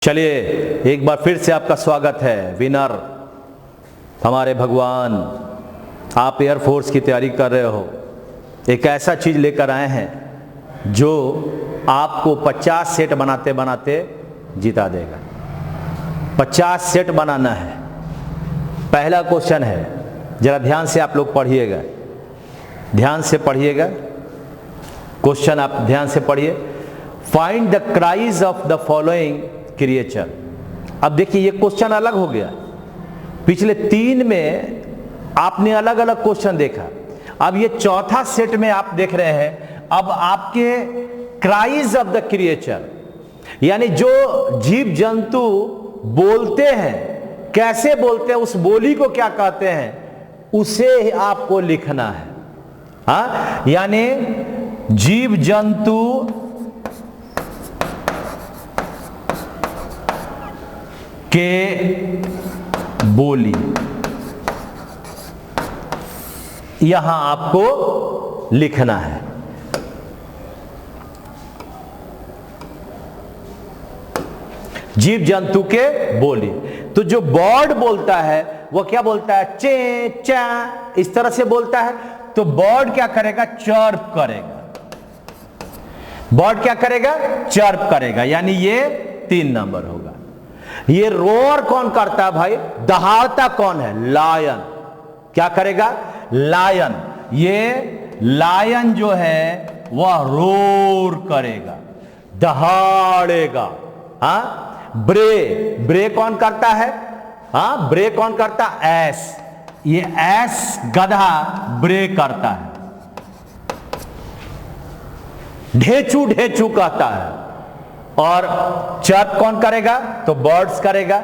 चलिए एक बार फिर से आपका स्वागत है विनर। हमारे भगवान, आप एयरफोर्स की तैयारी कर रहे हो, एक ऐसा चीज़ लेकर आए हैं जो आपको 50 सेट बनाते बनाते जिता देगा। 50 सेट बनाना है। पहला क्वेश्चन है, जरा ध्यान से आप लोग पढ़िएगा, ध्यान से पढ़िएगा क्वेश्चन, आप ध्यान से पढ़िए। Find the cries of the following creature. अब देखिए ये क्वेश्चन अलग हो गया, पिछले 3 में आपने अलग अलग क्वेश्चन देखा, अब ये चौथा सेट में आप देख रहे हैं। अब आपके क्राइज ऑफ द क्रिएचर, यानी जो जीव जंतु बोलते हैं, कैसे बोलते हैं, उस बोली को क्या कहते हैं, उसे आपको लिखना है। हाँ, यानी जीव जंतु के बोली, यहां आपको लिखना है। जीव जंतु के बोली, तो जो बर्ड बोलता है वो क्या बोलता है, चे चा, इस तरह से बोलता है। तो बर्ड क्या करेगा, चर्प करेगा। बर्ड क्या करेगा, चर्प करेगा, यानी ये 3 नंबर होगा। ये रोअर कौन करता है भाई, दहाड़ता कौन है, लायन। क्या करेगा, लायन। ये लायन जो है वह रोर करेगा, दहाड़ेगा। हाँ, ब्रे कौन करता है, हाँ ब्रे कौन करता, एस। ये एस गधा ब्रे करता है। ढेचू ढेचू कहता है। और चर्प कौन करेगा, तो बर्ड्स करेगा।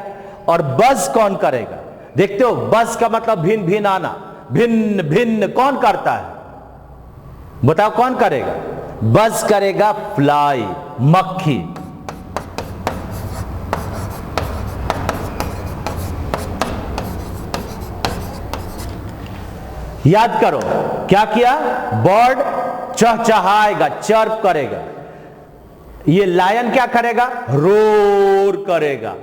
और बज कौन करेगा, देखते हो, बज का मतलब भिन्न भिन्न आना, भिन्न भिन्न कौन करता है, बताओ कौन करेगा, बज करेगा फ्लाई, मक्खी। याद करो क्या किया, बर्ड चहचहाएगा, चर्प करेगा। ये लायन क्या करेगा, रोर करेगा।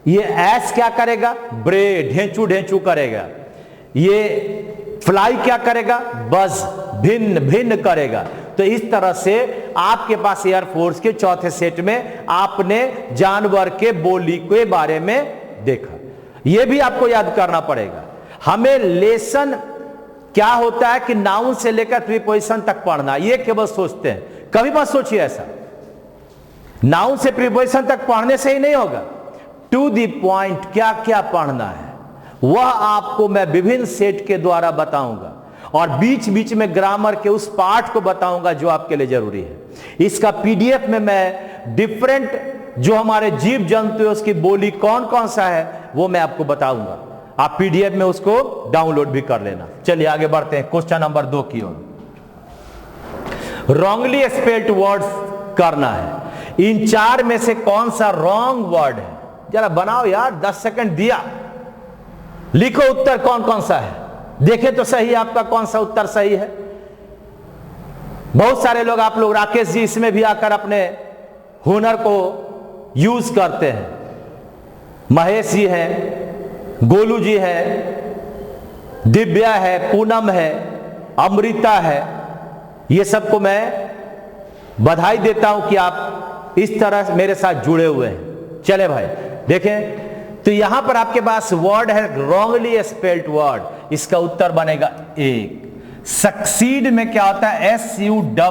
ये एस क्या करेगा, ब्रे, ढेंचू ढेंचू करेगा। ये फ्लाई क्या करेगा, बज, भिन्न भिन्न करेगा। तो इस तरह से आपके पास एयरफोर्स के चौथे सेट में आपने जानवर के बोली के बारे में देखा। यह भी आपको याद करना पड़ेगा। हमें लेसन क्या होता है कि नाउन से लेकर प्रीपोजिशन तक पढ़ना, ये केवल सोचते हैं, कभी मत सोचिए ऐसा। नाउन से प्रीपोजिशन तक पढ़ने से ही नहीं होगा, टू द पॉइंट क्या क्या पढ़ना है वह आपको मैं विभिन्न सेट के द्वारा बताऊंगा, और बीच बीच में ग्रामर के उस पार्ट को बताऊंगा जो आपके लिए जरूरी है। इसका पीडीएफ में मैं डिफरेंट जो हमारे जीव जंतु है उसकी बोली कौन कौन सा है वो मैं आपको बताऊंगा। आप पीडीएफ में उसको डाउनलोड भी कर लेना। चलिए आगे बढ़ते हैं क्वेश्चन नंबर 2 की ओर। रॉन्गली स्पेल्ड वर्ड्स करना है। इन 4 में से कौन सा रॉन्ग वर्ड है, जरा बनाओ यार, 10 सेकंड दिया, लिखो उत्तर कौन कौन सा है, देखे तो सही आपका कौन सा उत्तर सही है। बहुत सारे लोग, आप लोग, राकेश जी इसमें भी आकर अपने हुनर को यूज करते हैं। महेश जी हैं, गोलू जी है, दिव्या है, पूनम है, अमृता है, ये सबको मैं बधाई देता हूं कि आप इस तरह मेरे साथ जुड़े हुए हैं। चले भाई देखें, तो यहां पर आपके पास वर्ड है रॉन्गली स्पेल्ड वर्ड, इसका उत्तर बनेगा 1। सक्सीड में क्या होता है, SUCCEED,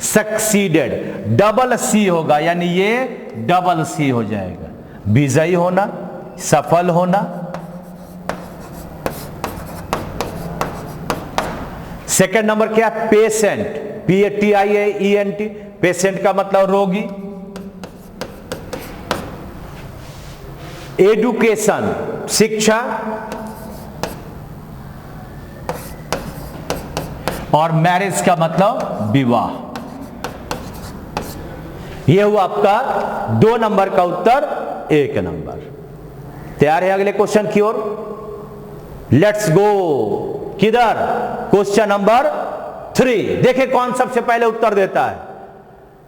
सक्सीडेड, डबल सी होगा, यानी ये डबल सी हो जाएगा। विजयी होना, सफल होना। सेकंड नंबर क्या है, पेशेंट, PATIENT, पेशेंट का मतलब रोगी। एडुकेशन, शिक्षा। और मैरिज का मतलब विवाह। यह हुआ आपका 2 नंबर का उत्तर, 1 नंबर। तैयार है अगले क्वेश्चन की ओर, लेट्स गो। किधर, क्वेश्चन नंबर 3। देखे कौन सबसे पहले उत्तर देता है।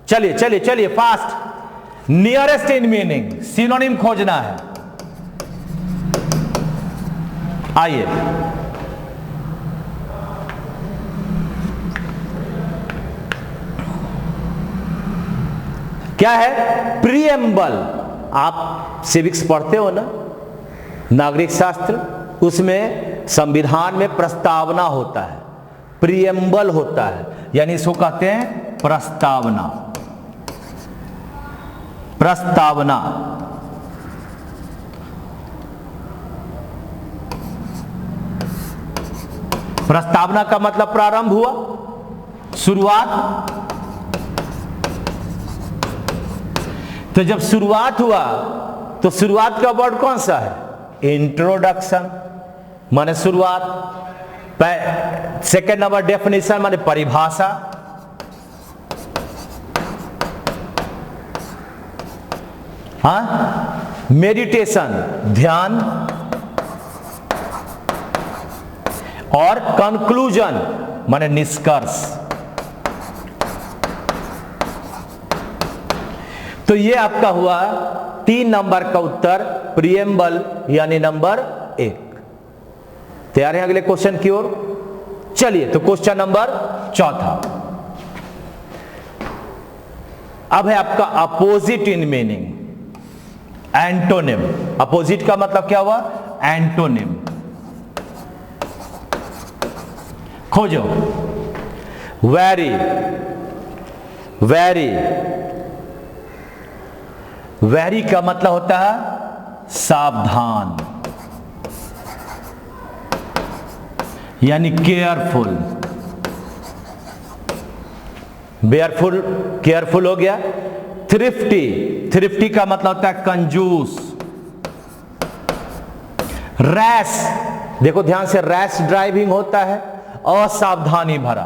चलिए चलिए चलिए fast. Nearest in meaning, synonym खोजना है। आइए, क्या है? प्रीएम्बल। आप सिविक्स पढ़ते हो ना, नागरिक शास्त्र, उसमें संविधान में प्रस्तावना होता है, प्रीएम्बल होता है, यानी इसको कहते हैं प्रस्तावना। प्रस्तावना प्रस्तावना का मतलब प्रारंभ हुआ, शुरुआत। तो जब शुरुआत हुआ तो शुरुआत का वर्ड कौन सा है? इंट्रोडक्शन, माने शुरुआत। सेकेंड नंबर डेफिनेशन माने परिभाषा। हाँ, मेडिटेशन ध्यान, और कंक्लूजन माने निष्कर्ष। तो ये आपका हुआ 3 नंबर का उत्तर, प्रीएम्बल यानी नंबर 1। तैयार है अगले क्वेश्चन की ओर? चलिए, तो क्वेश्चन नंबर 4 अब है आपका opposite in meaning, antonym. Opposite का मतलब क्या हुआ? एंटोनिम। खोजो। वेरी, वेरी, वेरी का मतलब होता है सावधान, यानी केयरफुल। बेयरफुल, केयरफुल हो गया। थ्रिफ्टी, थ्रिफ्टी का मतलब होता है कंजूस। रैश, देखो ध्यान से, रैश ड्राइविंग होता है असावधानी भरा।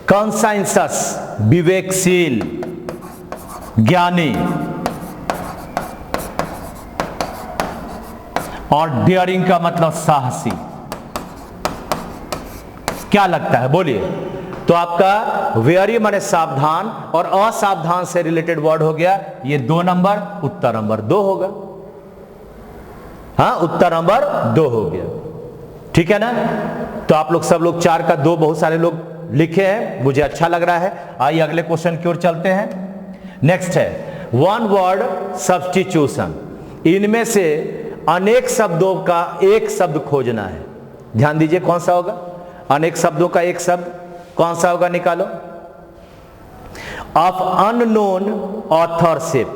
कॉन्साइंसस, विवेकशील, ज्ञानी। और डेयरिंग का मतलब साहसी। क्या लगता है, बोलिए? तो आपका वेरी माने सावधान और असावधान से रिलेटेड वर्ड हो गया ये 2 नंबर, उत्तर नंबर 2 होगा। हाँ, उत्तर नंबर 2 हो गया। ठीक है ना? तो आप लोग सब लोग 4 का 2 बहुत सारे लोग लिखे हैं, मुझे अच्छा लग रहा है। आइए अगले क्वेश्चन की ओर चलते हैं। नेक्स्ट है वन वर्ड सब्स्टिट्यूशन। इनमें से अनेक शब्दों का एक शब्द खोजना है। ध्यान दीजिए, कौन सा होगा? अनेक शब्दों का एक शब्द कौन सा होगा? निकालो। ऑफ अननोन ऑथरशिप,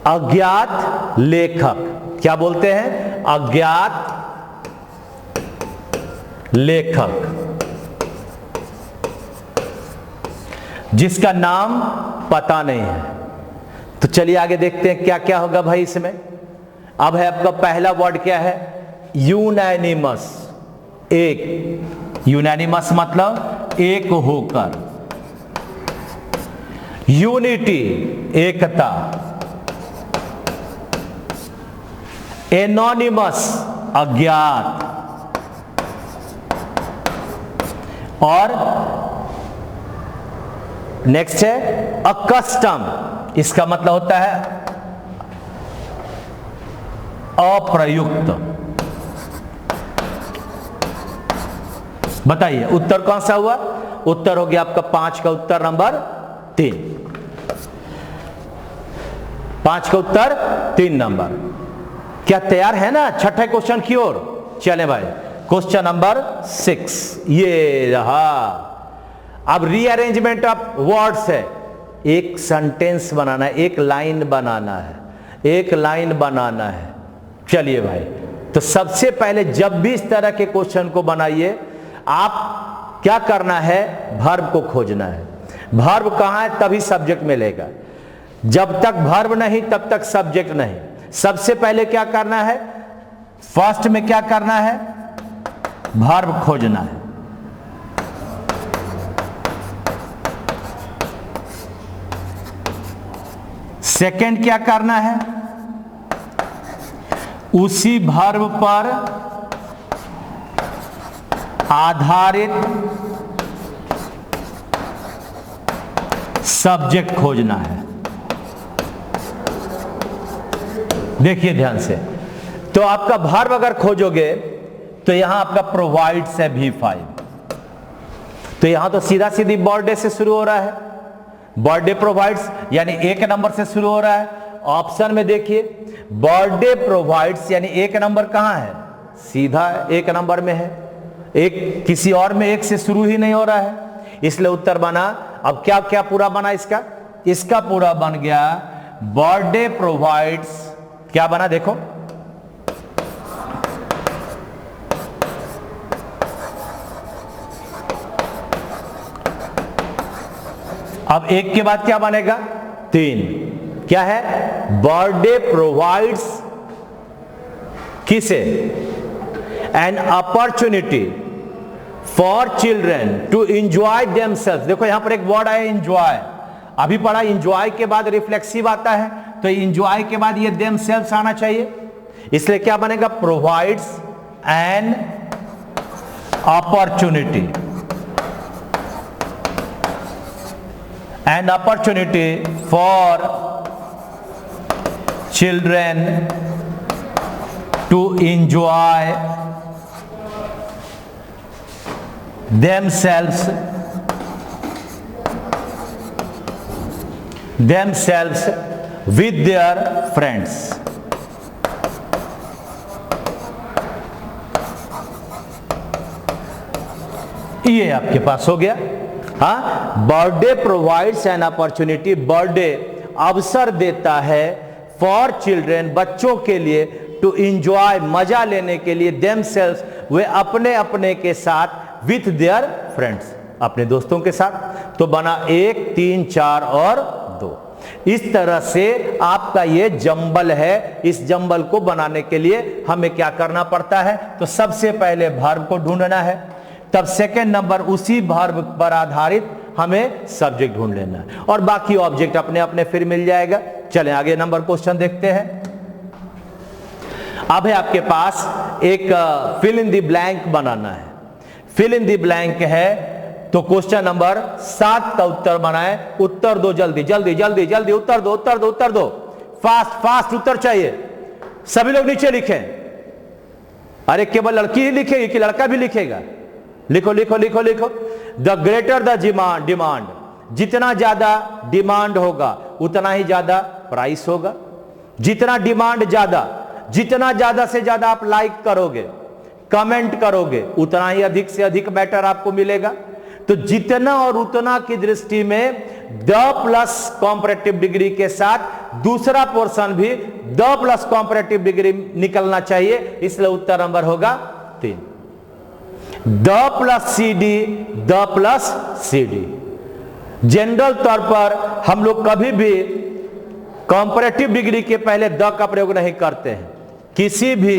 अज्ञात लेखक। क्या बोलते हैं? अज्ञात लेखक, जिसका नाम पता नहीं है। तो चलिए आगे देखते हैं क्या क्या होगा भाई इसमें। अब है आपका पहला वर्ड क्या है? यूनैनिमस, एक। यूनैनिमस मतलब एक होकर। यूनिटी, एकता। एनोनिमस, अज्ञात। और नेक्स्ट है अकस्टम, इसका मतलब होता है अप्रयुक्त। बताइए उत्तर कौन सा हुआ? उत्तर हो गया आपका 5 का उत्तर नंबर 3। 5 का उत्तर 3 नंबर। क्या तैयार है ना छठे क्वेश्चन की ओर? चले भाई, क्वेश्चन नंबर 6 ये रहा। अब रीअरेंजमेंट ऑफ वर्ड्स है। एक सेंटेंस बनाना है, एक लाइन बनाना है, एक लाइन बनाना है। चलिए भाई, तो सबसे पहले जब भी इस तरह के क्वेश्चन को बनाइए, आप क्या करना है? वर्ब को खोजना है। वर्ब कहां है? तभी सब्जेक्ट मिलेगा। जब तक वर्ब नहीं तब तक सब्जेक्ट नहीं। सबसे पहले क्या करना है? फर्स्ट में क्या करना है? वर्ब खोजना है। सेकंड क्या करना है? उसी वर्ब पर आधारित सब्जेक्ट खोजना है। देखिए ध्यान से, तो आपका वर्ब अगर खोजोगे तो यहां आपका प्रोवाइड्स है V5, तो यहां तो सीधा सीधी बर्थडे से शुरू हो रहा है, बर्थडे प्रोवाइड्स यानी एक नंबर से शुरू हो रहा है। ऑप्शन में देखिए बर्थडे प्रोवाइड्स यानी एक नंबर कहां है, सीधा एक नंबर में है, एक किसी और में एक से शुरू ही नहीं हो रहा है, इसलिए उत्तर बना। अब क्या क्या पूरा बना इसका पूरा बन गया बर्थडे प्रोवाइड्स, क्या बना देखो, अब एक के बाद क्या बनेगा, 3, क्या है, बर्थडे प्रोवाइड्स किसे, an opportunity for children to enjoy themselves. देखो यहां पर एक वर्ड आया एंजॉय, अभी पढ़ा एंजॉय के बाद रिफ्लेक्सिव आता है, तो एंजॉय के बाद ये देमसेल्व्स आना चाहिए, इसलिए क्या बनेगा, provides an opportunity, an opportunity for children to enjoy themselves with their friends। ये आपके पास हो गया। हाँ, birthday provides an opportunity, birthday अवसर देता है फॉर चिल्ड्रेन बच्चों के लिए, टू एंजॉय मजा लेने के लिए, देमसेल्व्स वे अपने अपने के साथ, विथ देयर फ्रेंड्स अपने दोस्तों के साथ, तो बना 1, 3, 4 और 2। इस तरह से आपका ये जंबल है, इस जंबल को बनाने के लिए हमें क्या करना पड़ता है, तो सबसे पहले वर्ब को ढूंढना है, तब सेकंड नंबर उसी वर्ब पर आधारित हमें सब्जेक्ट ढूंढ लेना है, और बाकी ऑब्जेक्ट अपने अपने फिर मिल जाएगा। चलें आगे नंबर क्वेश्चन देखते हैं। अब है आपके पास एक फिल इन द ब्लैंक बनाना है, फिल इन द ब्लैंक है, तो क्वेश्चन नंबर 7 का उत्तर बनाए, उत्तर दो जल्दी जल्दी जल्दी जल्दी, उत्तर दो उत्तर दो उत्तर दो, फास्ट फास्ट उत्तर चाहिए, सभी लोग नीचे लिखें। अरे केवल लड़की ही लिखेगी कि लड़का भी लिखेगा, लिखो लिखो लिखो लिखो। द ग्रेटर द डिमांड, जितना ज्यादा डिमांड होगा उतना ही ज्यादा प्राइस होगा, जितना डिमांड ज्यादा, जितना ज्यादा से ज्यादा आप लाइक करोगे, कमेंट करोगे, उतना ही अधिक से अधिक मैटर आपको मिलेगा। तो जितना और उतना की दृष्टि में द प्लस कॉम्परेटिव डिग्री के साथ दूसरा पोर्शन भी द प्लस कॉम्परेटिव डिग्री निकलना चाहिए, इसलिए उत्तर नंबर होगा 3। The plus C D, the plus C D. General तौर पर हम लोग कभी भी कंपैरेटिव डिग्री के पहले द का प्रयोग नहीं करते हैं, किसी भी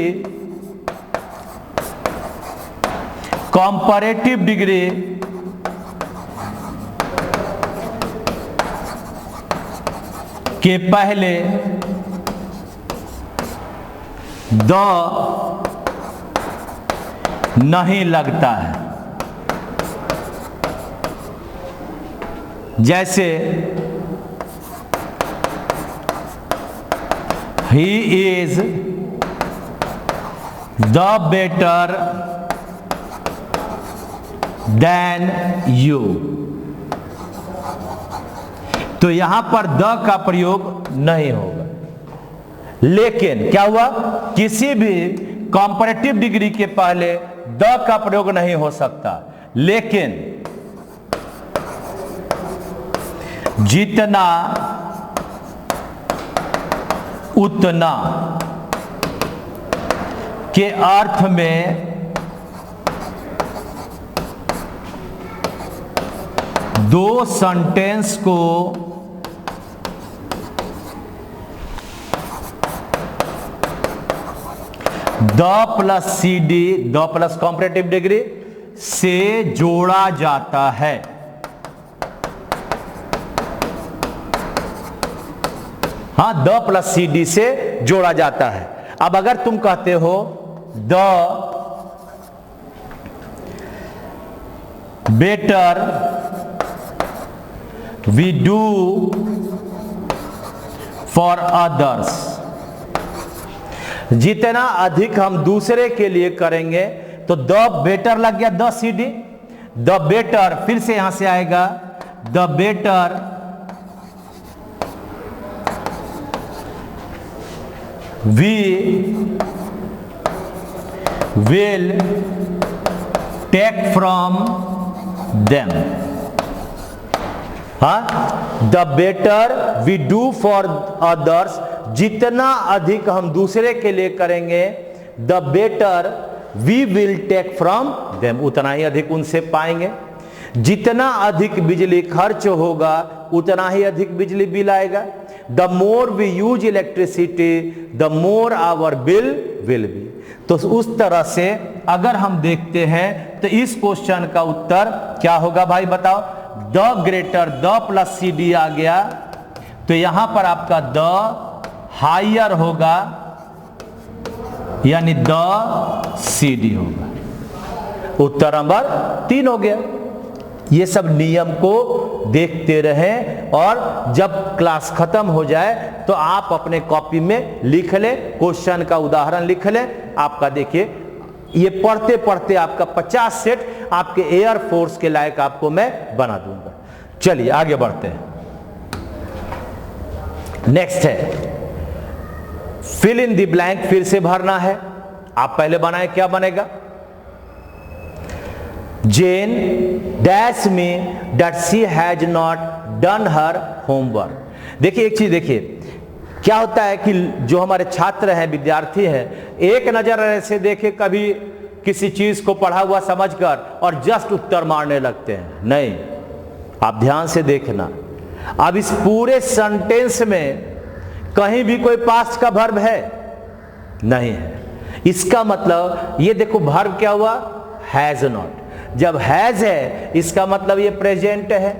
कंपैरेटिव डिग्री के पहले द नहीं लगता है। जैसे he is the better than you, तो यहां पर द का प्रयोग नहीं होगा। लेकिन क्या हुआ, किसी भी कंपैरेटिव डिग्री के पहले द का प्रयोग नहीं हो सकता, लेकिन जितना उतना के अर्थ में दो सेंटेंस को the plus C D, the plus comparative degree से जोड़ा जाता है। हां, द प्लस सी डी से जोड़ा जाता है। अब अगर तुम कहते हो the better we do for others, जितना अधिक हम दूसरे के लिए करेंगे, तो द बेटर लग गया द CD, द बेटर, फिर से यहां से आएगा the better we will take from them. The better we do for others, जितना अधिक हम दूसरे के लिए करेंगे, the better we will take from them, उतना ही अधिक उनसे पाएंगे। जितना अधिक बिजली खर्च होगा उतना ही अधिक बिजली बिल आएगा। The more we use electricity the more our bill will be. तो उस तरह से अगर हम देखते हैं तो इस क्वेश्चन का उत्तर क्या होगा भाई बताओ। The greater the plus CD आ गया, तो यहां पर आपका द हायर होगा, यानी द CD होगा। उत्तर नंबर 3 हो गया। ये सब नियम को देखते रहें और जब क्लास खत्म हो जाए तो आप अपने कॉपी में लिख लें, क्वेश्चन का उदाहरण लिख लें। आपका देखिए ये पढ़ते पढ़ते आपका 50 सेट आपके एयर फोर्स के लायक आपको मैं बना दूंगा। चलिए आगे बढ़ते हैं। नेक्स्ट है फिल इन द ब्लैंक, फिर से भरना है। आप पहले बनाए, क्या बनेगा। Jane dash me that she has not done her homework। देखिए एक चीज देखिए, क्या होता है कि जो हमारे छात्र हैं, विद्यार्थी हैं, एक नजर ऐसे देखे कभी किसी चीज को पढ़ा हुआ समझकर और जस्ट उत्तर मारने लगते हैं। नहीं, आप ध्यान से देखना। अब इस पूरे सेंटेंस में कहीं भी कोई पास्ट का वर्ब है नहीं है। इसका मतलब ये देखो वर्ब क्या हुआ, हैज नॉट। जब हैज है इसका मतलब ये प्रेजेंट है,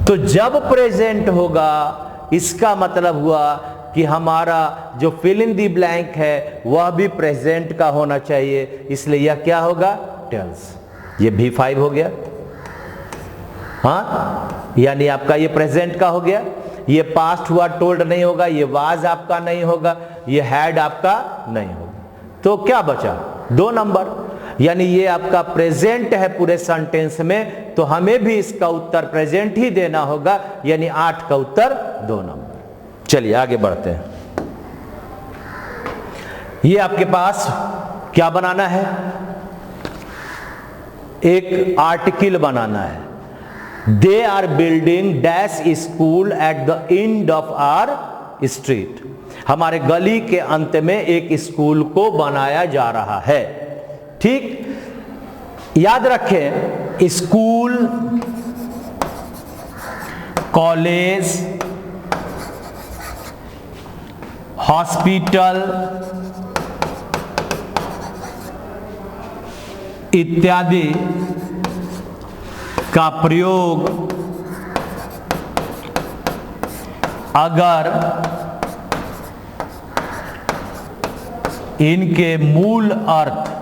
तो जब प्रेजेंट होगा इसका मतलब हुआ कि हमारा जो फिल इन दी ब्लैंक है वह भी प्रेजेंट का होना चाहिए। इसलिए यह क्या होगा, टेल्स। ये V5 हो गया। हाँ, यानी आपका ये प्रेजेंट का हो गया। ये पास्ट हुआ, टोल्ड नहीं होगा, ये वाज आपका नहीं होगा, ये हैड आपका नहीं होगा। तो क्या बचा, 2 नंबर। यानी ये आपका प्रेजेंट है पूरे सेंटेंस में, तो हमें भी इसका उत्तर प्रेजेंट ही देना होगा, यानी 8 का उत्तर 2 नंबर। चलिए आगे बढ़ते हैं। ये आपके पास क्या बनाना है, एक आर्टिकल बनाना है। They are building dash school at the end of our street. हमारे गली के अंत में एक स्कूल को बनाया जा रहा है। ठीक, याद रखें, स्कूल, कॉलेज, हॉस्पिटल इत्यादि का प्रयोग अगर इनके मूल अर्थ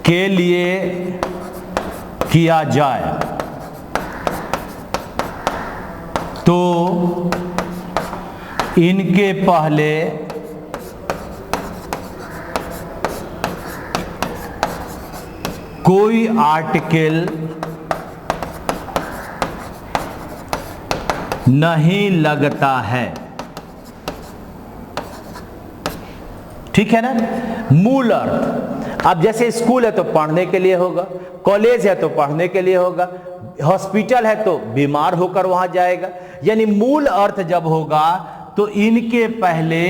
के लिए किया जाए तो इनके पहले कोई आर्टिकल नहीं लगता है। ठीक है ना, मूल अर्थ। अब जैसे स्कूल है तो पढ़ने के लिए होगा, कॉलेज है तो पढ़ने के लिए होगा, हॉस्पिटल है तो बीमार होकर वहां जाएगा। यानी मूल अर्थ जब होगा तो इनके पहले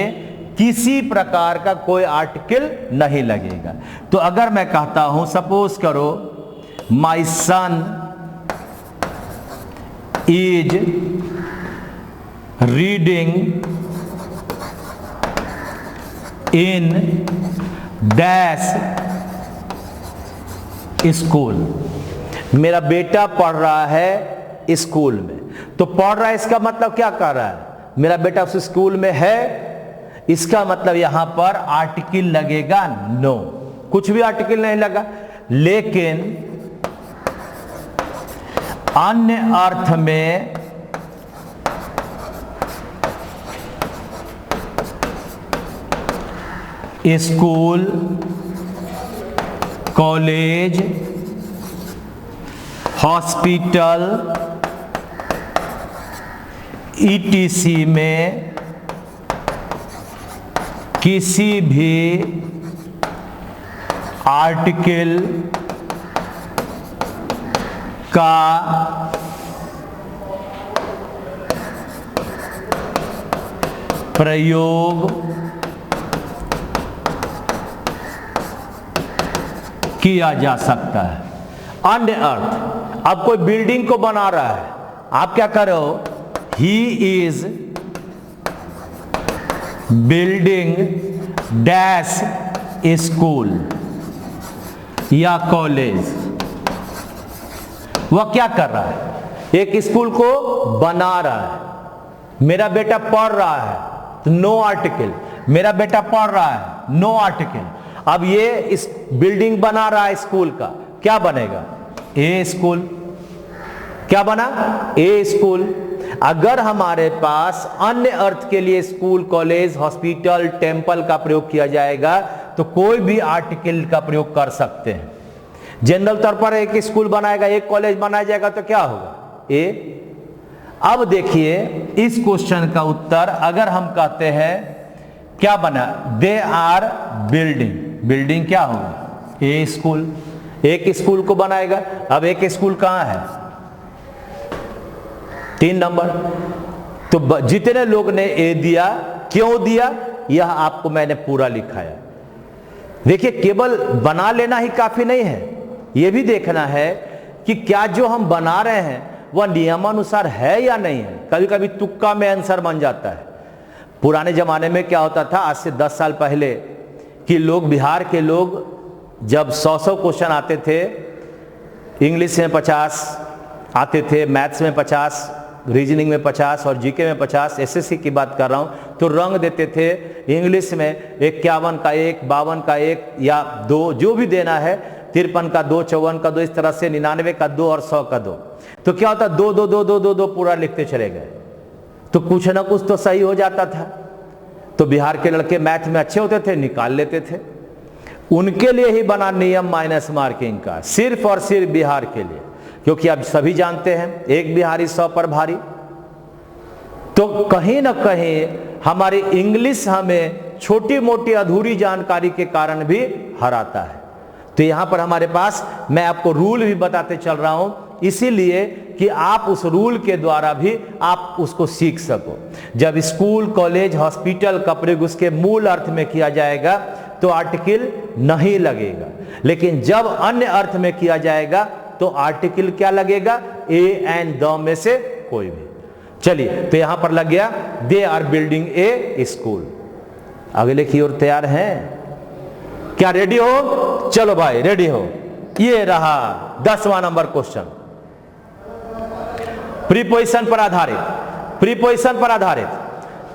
किसी प्रकार का कोई आर्टिकल नहीं लगेगा। तो अगर मैं कहता हूं, सपोज करो, my son is reading in dash school. मेरा बेटा पढ़ रहा है स्कूल में। तो पढ़ रहा है इसका मतलब क्या कर रहा है, मेरा बेटा उस स्कूल में है इसका मतलब यहां पर आर्टिकल लगेगा नो, कुछ भी आर्टिकल नहीं लगा। लेकिन अन्य अर्थ में स्कूल, कॉलेज, हॉस्पिटल, ईटीसी में किसी भी आर्टिकल का प्रयोग किया जा सकता है। अन्य अर्थ, अब कोई बिल्डिंग को बना रहा है, आप क्या करो, he is building dash school या कॉलेज। वह क्या कर रहा है, एक स्कूल को बना रहा है। मेरा बेटा पढ़ रहा है तो नो आर्टिकल, मेरा बेटा पढ़ रहा है, नो आर्टिकल। अब ये इस बिल्डिंग बना रहा है स्कूल का, क्या बनेगा, ए स्कूल। क्या बना, ए स्कूल। अगर हमारे पास अन्य अर्थ के लिए स्कूल, कॉलेज, हॉस्पिटल, टेंपल का प्रयोग किया जाएगा तो कोई भी आर्टिकल का प्रयोग कर सकते हैं। जनरल तौर पर एक स्कूल बनाएगा, एक कॉलेज बनाया जाएगा तो क्या होगा, ए। अब देखिए इस क्वेश्चन का उत्तर, अगर हम कहते हैं क्या बना, दे आर बिल्डिंग, बिल्डिंग क्या होगा, ए स्कूल। एक स्कूल को बनाएगा। अब एक स्कूल कहां है, 3 नंबर। तो जितने लोग ने ए दिया, क्यों दिया, यह आपको मैंने पूरा लिखाया। देखिए केवल बना लेना ही काफी नहीं है, यह भी देखना है कि क्या जो हम बना रहे हैं वह नियमानुसार है या नहीं है। कभी कभी तुक्का में आंसर बन जाता है। पुराने जमाने में क्या होता था, आज से 10 साल पहले, कि लोग, बिहार के लोग जब 100 क्वेश्चन आते थे, इंग्लिश में 50 आते थे, मैथ्स में 50, रीजनिंग में 50 और जीके में 50, एसएससी की बात कर रहा हूं, तो रंग देते थे। इंग्लिश में 51 का 1, 52 का 1 या 2, जो भी देना है, 53 का 2, 54 का 2, इस तरह से 99 का 2 और 100 का 2। तो क्या होता, 2 2 2 2 2 2 पूरा लिखते चले गए, तो कुछ ना कुछ तो सही हो जाता था। तो बिहार के लड़के मैथ में अच्छे होते थे, निकाल लेते थे। उनके लिए ही बना नियम माइनस मार्किंग का, सिर्फ और सिर्फ बिहार के लिए, क्योंकि आप सभी जानते हैं एक बिहारी 100 पर भारी। तो कहीं ना कहीं हमारी इंग्लिश हमें छोटी मोटी अधूरी जानकारी के कारण भी हराता है। तो यहां पर हमारे पास, मैं आपको रूल भी बताते चल रहा हूं, इसीलिए कि आप उस रूल के द्वारा भी आप उसको सीख सको। जब स्कूल, कॉलेज, हॉस्पिटल का प्रयोग उसके मूल अर्थ में किया जाएगा तो आर्टिकल नहीं लगेगा, लेकिन जब अन्य अर्थ में किया जाएगा तो आर्टिकल क्या लगेगा, ए एंड द में से कोई भी। चलिए, तो यहां पर लग गया, they are building a school. अगले की ओर तैयार हैं क्या, रेडी हो, चलो भाई रेडी हो। ये रहा 10वां नंबर क्वेश्चन, प्रीपोजिशन पर आधारित, प्रीपोजिशन पर आधारित,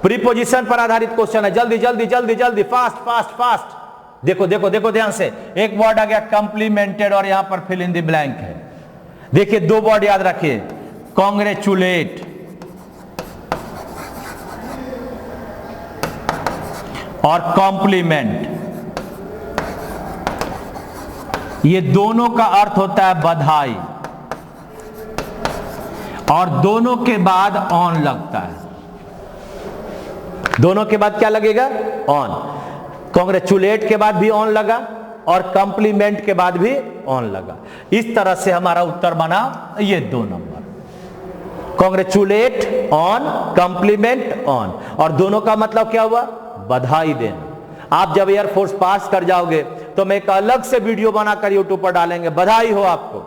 प्रीपोजिशन पर आधारित क्वेश्चन है। जल्दी जल्दी जल्दी जल्दी, फास्ट फास्ट फास्ट। देखो देखो देखो ध्यान से, एक वर्ड आ गया कॉम्प्लीमेंटेड और यहां पर फिल इन द ब्लैंक है। देखिए 2 वर्ड याद रखिए, कॉन्ग्रेचुलेट और कॉम्प्लीमेंट। ये दोनों का अर्थ होता है बधाई, और दोनों के बाद ऑन लगता है। दोनों के बाद क्या लगेगा, ऑन। कॉन्ग्रेचुलेट के बाद भी ऑन लगा और कॉम्प्लीमेंट के बाद भी ऑन लगा। इस तरह से हमारा उत्तर बना ये 2 number, congratulate on, compliment on. और दोनों का मतलब क्या हुआ, बधाई देना। आप जब एयरफोर्स पास कर जाओगे तो मैं एक अलग से वीडियो बनाकर यूट्यूब पर डालेंगे, बधाई हो आपको।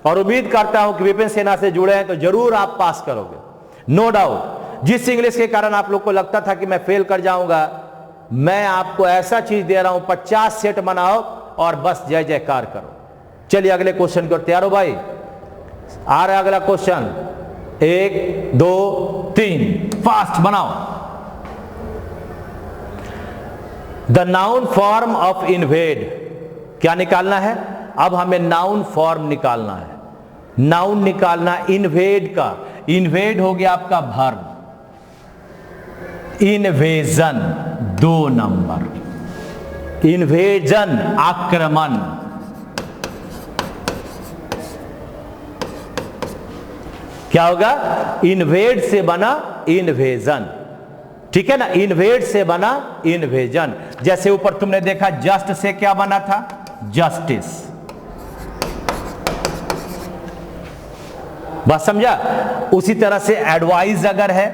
और उम्मीद करता हूं कि विपिन सेना से जुड़े हैं तो जरूर आप पास करोगे, नो डाउट। जिस इंग्लिश के कारण आप लोग को लगता था कि मैं फेल कर जाऊंगा, मैं आपको ऐसा चीज दे रहा हूं, 50 सेट बनाओ और बस जय जयकार करो। चलिए अगले क्वेश्चन की ओर तैयार हो भाई। आ रहा है अगला क्वेश्चन, 1 2 3, फास्ट बनाओ। The noun form of invade, क्या निकालना है? अब हमें नाउन फॉर्म निकालना है, नाउन निकालना इन्वेड का। इन्वेड हो गया आपका वर्ब, इन्वेजन 2 नंबर, इन्वेजन आक्रमण, क्या होगा? इन्वेड से बना इन्वेजन, ठीक है ना, इन्वेड से बना इन्वेजन। जैसे ऊपर तुमने देखा जस्ट से क्या बना था? जस्टिस, बात समझा? उसी तरह से एडवाइस अगर है,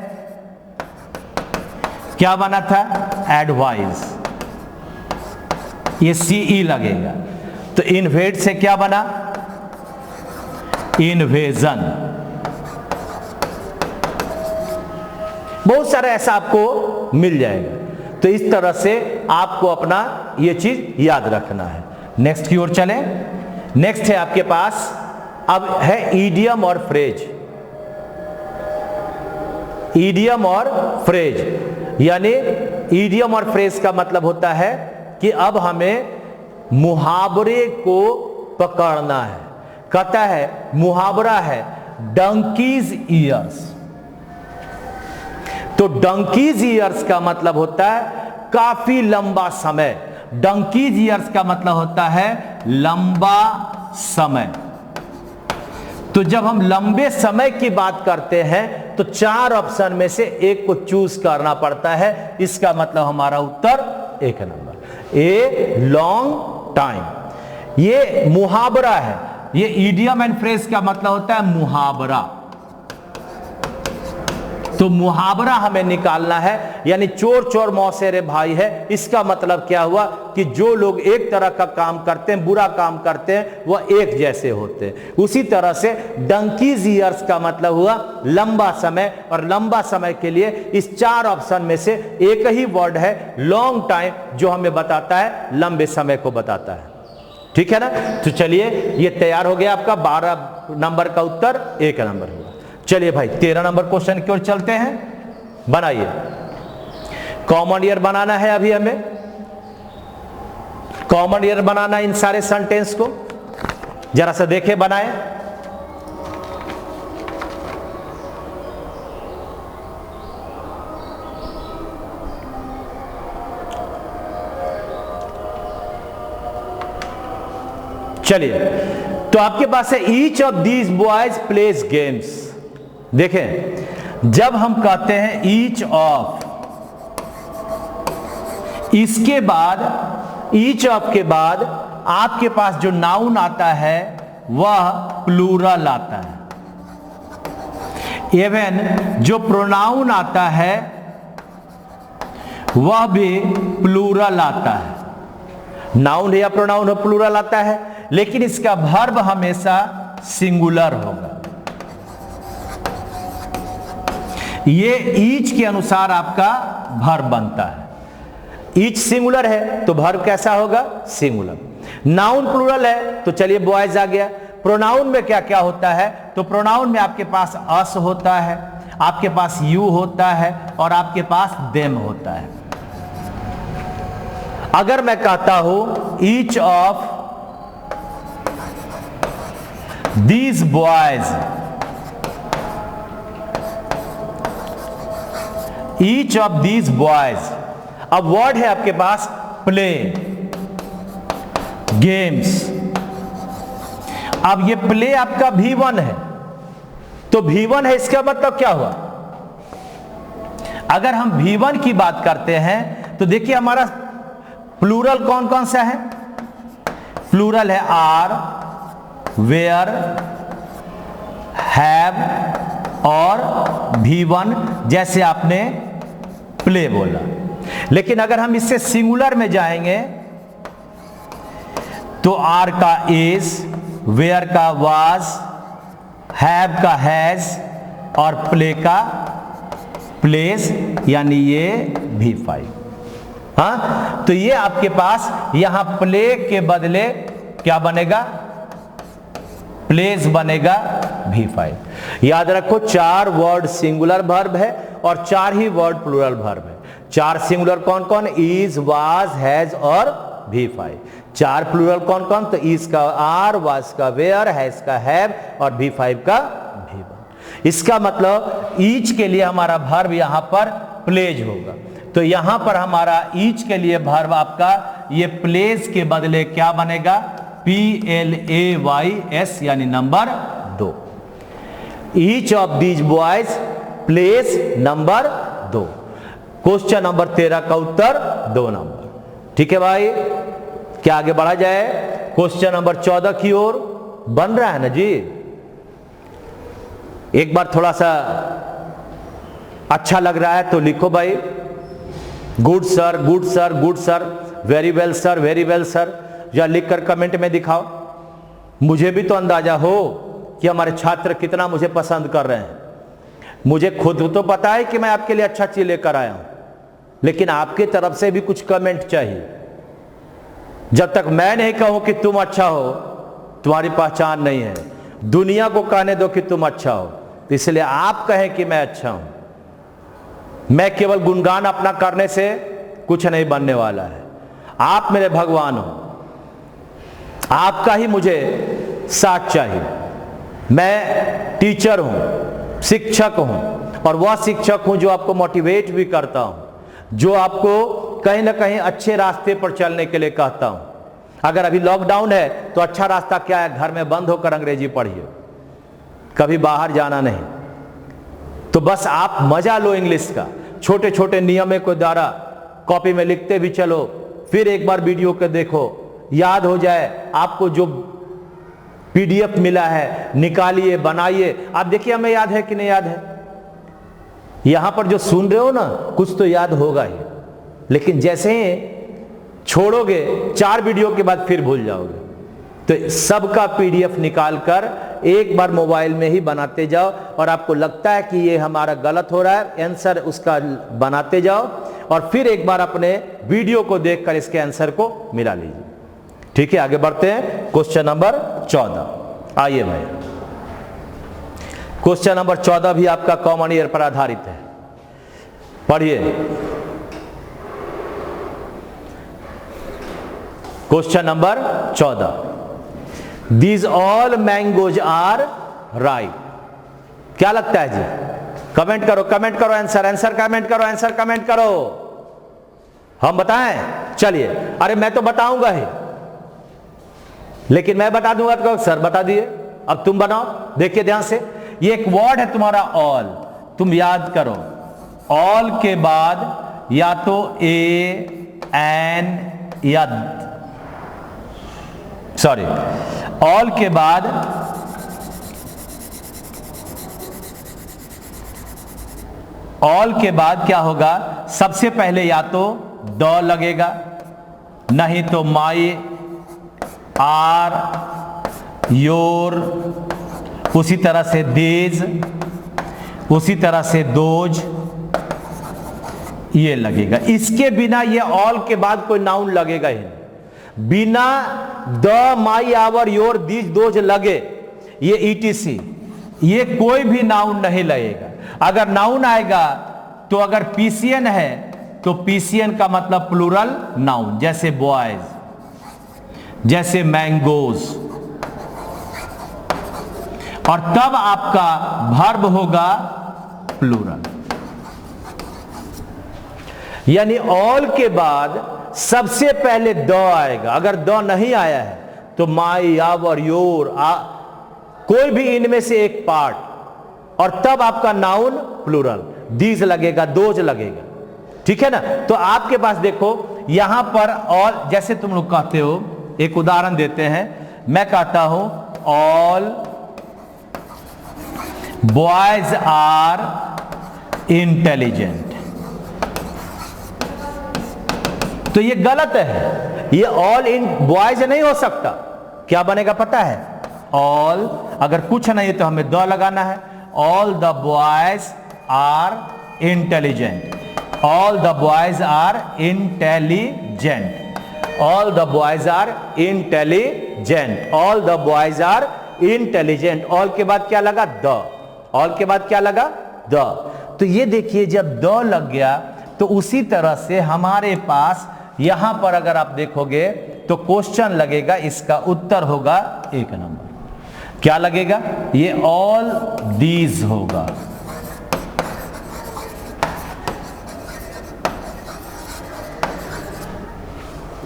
क्या बना था? एडवाइस, ये सीई लगेगा, तो इन्वेड से क्या बना? इन्वेजन। बहुत सारा ऐसा आपको मिल जाएगा। तो इस तरह से आपको अपना ये चीज याद रखना है। नेक्स्ट की ओर चलें। नेक्स्ट है आपके पास, अब है ईडियम और फ्रेज। ईडियम और फ्रेज, यानी ईडियम और फ्रेज का मतलब होता है कि अब हमें मुहावरे को पकड़ना है। कहता है मुहावरा है डंकीज ईयर्स, तो डंकीज ईयर्स का मतलब होता है काफी लंबा समय। डंकीज ईयर्स का मतलब होता है लंबा समय। तो जब हम लंबे समय की बात करते हैं तो 4 ऑप्शन में से एक को चूज करना पड़ता है। इसका मतलब हमारा उत्तर 1 नंबर, ए लॉन्ग टाइम। ये मुहावरा है, ये ईडियम एंड फ्रेज का मतलब होता है मुहावरा। तो मुहावरा हमें निकालना है, यानी चोर चोर मौसेरे भाई है। इसका मतलब क्या हुआ कि जो लोग एक तरह का काम करते हैं, बुरा काम करते हैं, वह एक जैसे होते हैं। उसी तरह से डंकीज ईयर्स का मतलब हुआ लंबा समय, और लंबा समय के लिए इस 4 ऑप्शन में से एक ही वर्ड है लॉन्ग टाइम, जो हमें बताता है लंबे समय को बताता है। ठीक है ना? तो चलिए ये तैयार हो गया आपका 12 नंबर का उत्तर 1 नंबर हुआ। चलिए भाई 13 नंबर क्वेश्चन की ओर चलते हैं। बनाइए, कॉमन ईयर बनाना है। अभी हमें कॉमन ईयर बनाना इन सारे सेंटेंस को, जरा सा देखे बनाए। चलिए, तो आपके पास है each of these boys plays games. देखें, जब हम कहते हैं ईच ऑफ, इसके बाद ईच ऑफ के बाद आपके पास जो नाउन आता है वह प्लूरल आता है। इवन जो प्रोनाउन आता है वह भी प्लूरल आता है। नाउन या प्रोनाउन हो प्लूरल आता है, लेकिन इसका वर्ब हमेशा सिंगुलर होगा। ये ईच के अनुसार आपका वर्ब बनता है। ईच सिंगुलर है तो वर्ब कैसा होगा? सिंगुलर। नाउन प्लूरल है तो चलिए बॉयज आ गया। प्रोनाउन में क्या क्या होता है? तो प्रोनाउन में आपके पास अस होता है, आपके पास यू होता है, और आपके पास देम होता है। अगर मैं कहता हूं each of these boys, each of these boys, अब वर्ड है आपके पास प्ले, गेम्स। अब ये प्ले आपका V1 है, तो V1 है, इसका मतलब क्या हुआ? अगर हम V1 की बात करते हैं तो देखिए हमारा प्लूरल कौन कौन सा है? प्लूरल है आर, वेयर, हैव और V1, जैसे आपने प्ले बोला। लेकिन अगर हम इससे सिंगुलर में जाएंगे तो आर का इज, वेयर का वाज, हैव का हैज और प्ले का प्लेस, यानी ये V5। हाँ, तो ये आपके पास यहां प्ले के बदले क्या बनेगा? प्लेस बनेगा V5। याद रखो 4 वर्ड सिंगुलर वर्ब है और 4 ही वर्ड प्लूरल वर्ब है। 4 सिंगुलर कौन कौन? इज, वाज, हैज और V5। 4 प्लूरल कौन कौन? तो इज का आर, वाज का वेयर, हैज का हैव और V5 का V1। इसका मतलब ईच के लिए हमारा वर्ब यहां पर प्लेज होगा। तो यहां पर हमारा ईच के लिए वर्ब आपका ये प्लेज के बदले क्या बनेगा? PLAYS यानी number 2। Each of these boys place number 2। Question number 13 का उत्तर 2 नंबर। ठीक है भाई, क्या आगे बढ़ा जाए क्वेश्चन नंबर 14 की ओर? बन रहा है ना जी? एक बार थोड़ा सा अच्छा लग रहा है तो लिखो भाई, good sir, good sir, good sir, very well sir, very well sir, या लिखकर कमेंट में दिखाओ। मुझे भी तो अंदाजा हो कि हमारे छात्र कितना मुझे पसंद कर रहे हैं। मुझे खुद तो पता है कि मैं आपके लिए अच्छा चीज लेकर आया हूं, लेकिन आपकी तरफ से भी कुछ कमेंट चाहिए। जब तक मैं नहीं कहूं कि तुम अच्छा हो, तुम्हारी पहचान नहीं है। दुनिया को कहने दो कि तुम अच्छा हो, इसलिए आप कहें कि मैं अच्छा हूं। मैं केवल गुणगान अपना करने से कुछ नहीं बनने वाला है। आप मेरे भगवान हो, आपका ही मुझे साथ चाहिए। मैं टीचर हूं, शिक्षक हूं, और वह शिक्षक हूं जो आपको मोटिवेट भी करता हूं, जो आपको कहीं ना कहीं अच्छे रास्ते पर चलने के लिए कहता हूं। अगर अभी लॉकडाउन है तो अच्छा रास्ता क्या है? घर में बंद होकर अंग्रेजी पढ़िए, कभी बाहर जाना नहीं। तो बस आप मजा लो इंग्लिश का। छोटे छोटे नियमों को द्वारा कॉपी में लिखते भी चलो, फिर एक बार वीडियो को देखो, याद हो जाए। आपको जो PDF मिला है निकालिए, बनाइए। आप देखिए हमें याद है कि नहीं याद है? यहां पर जो सुन रहे हो ना, कुछ तो याद होगा ही, लेकिन जैसे ही छोड़ोगे 4 वीडियो के बाद फिर भूल जाओगे। तो सबका PDF निकालकर एक बार मोबाइल में ही बनाते जाओ, और आपको लगता है कि ये हमारा गलत हो रहा है, आंसर उसका बनाते जाओ, और फिर एक बार अपने वीडियो को देखकर इसके आंसर को मिला लीजिए। ठीक है, आगे बढ़ते हैं क्वेश्चन नंबर 14। आइए भाई, क्वेश्चन नंबर 14 भी आपका कॉमन ईयर पर आधारित है। पढ़िए question number 14। These all mangoes are ripe। क्या लगता है जी? कमेंट करो, कमेंट करो, आंसर आंसर कमेंट करो, आंसर कमेंट करो। हम बताएं? चलिए। अरे मैं तो बताऊंगा ही, लेकिन मैं बता दूंगा तो सर बता दिए, अब तुम बनाओ। देखिए ध्यान से, ये एक वर्ड है तुम्हारा ऑल, तुम याद करो। ऑल के बाद या तो ए, एन या सॉरी, ऑल के बाद क्या होगा? सबसे पहले या तो द लगेगा, नहीं तो माई, आर, योर, उसी तरह से देज, उसी तरह से दोज, ये लगेगा। इसके बिना ये ऑल के बाद कोई नाउन लगेगा ही नहीं। बिना the, my, our, your, these, those लगे ये ETC, ये कोई भी नाउन नहीं लगेगा। अगर नाउन आएगा तो अगर PCN है तो PCN का मतलब प्लूरल नाउन, जैसे बॉयज, जैसे मैंगोज, और तब आपका वर्ब होगा प्लूरल। यानी ऑल के बाद सबसे पहले द आएगा। अगर द नहीं आया है तो माई, आवर, योर, कोई भी इनमें से एक पार्ट, और तब आपका नाउन प्लूरल, दीज लगेगा, दोज लगेगा। ठीक है ना? तो आपके पास देखो यहां पर ऑल, जैसे तुम लोग कहते हो, एक उदाहरण देते हैं। मैं कहता हूं ऑल बॉयज आर इंटेलिजेंट, तो ये गलत है। ये ऑल इन बॉयज नहीं हो सकता। क्या बनेगा पता है? ऑल, अगर कुछ नहीं है तो हमें द लगाना है। All the boys are intelligent, all the boys are intelligent, all the boys are intelligent, all the boys are intelligent. All के बाद क्या लगा? द। ऑल के बाद क्या लगा? द। तो ये देखिए जब द लग गया तो उसी तरह से हमारे पास यहां पर अगर आप देखोगे तो क्वेश्चन लगेगा, इसका उत्तर होगा 1 नंबर। क्या लगेगा? ये ऑल दीज होगा।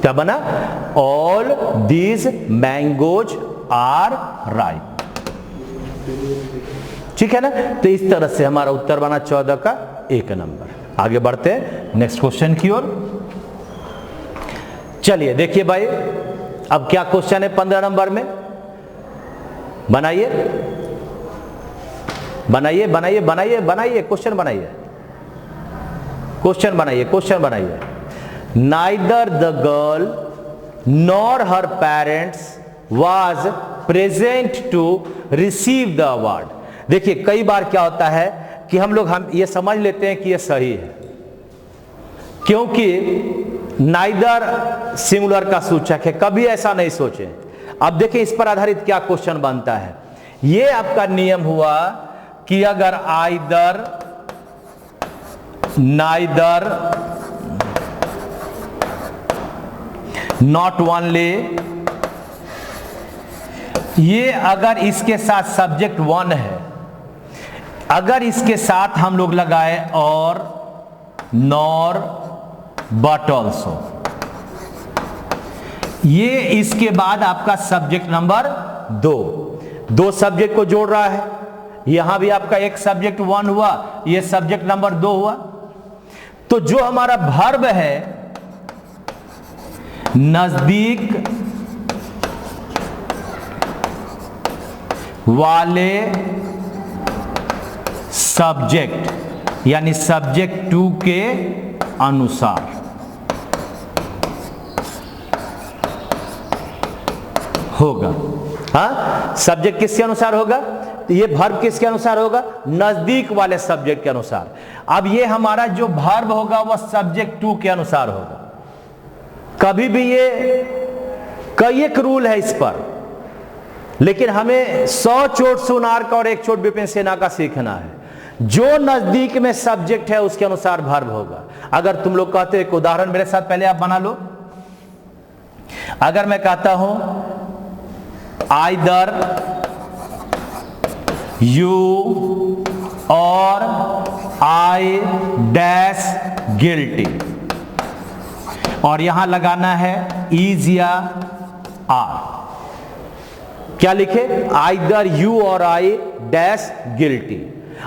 क्या बना? All these mangoes are ripe. ठीक है ना? तो इस तरह से हमारा उत्तर बना 14 का 1 नंबर। आगे बढ़ते हैं नेक्स्ट क्वेश्चन की ओर। चलिए देखिए भाई, अब क्या क्वेश्चन है 15 नंबर में? बनाइए बनाइए बनाइए बनाइए बनाइए क्वेश्चन बनाइए, क्वेश्चन बनाइए, क्वेश्चन बनाइए। Neither the girl nor her parents was present to receive the award. देखिए कई बार क्या होता है कि हम ये समझ लेते हैं कि ये सही है, क्योंकि नाइदर सिंगुलर का सूचक है। कभी ऐसा नहीं सोचे। अब देखिए इस पर आधारित क्या क्वेश्चन बनता है। ये आपका नियम हुआ कि अगर आइदर, नाइदर, नॉट ओनली, ये अगर इसके साथ सब्जेक्ट 1 है, अगर इसके साथ हम लोग लगाए और, नॉर, बट ऑल्सो, ये इसके बाद आपका सब्जेक्ट नंबर 2 सब्जेक्ट को जोड़ रहा है। यहां भी आपका एक सब्जेक्ट 1 हुआ, ये सब्जेक्ट नंबर 2 हुआ। तो जो हमारा वर्ब है नजदीक वाले सब्जेक्ट यानी सब्जेक्ट 2 के अनुसार, होगा। हाँ, सब्जेक्ट किसके अनुसार होगा? तो ये वर्ब किसके अनुसार होगा? नजदीक वाले सब्जेक्ट के अनुसार। अब ये हमारा जो वर्ब होगा वह सब्जेक्ट 2 के अनुसार होगा। कभी भी ये कई एक रूल है इस पर, लेकिन हमें 100 चोट सुनार का और 1 चोट विपिन सेना का सीखना है। जो नजदीक में सब्जेक्ट है उसके अनुसार वर्ब होगा। अगर तुम लोग कहते हो, एक उदाहरण मेरे साथ पहले आप बना लो। अगर मैं कहता हूं आइदर यू और आई डैश गिल्टी, और यहां लगाना है इज या आर। क्या लिखे? आइदर यू और आई डैश गिल्टी।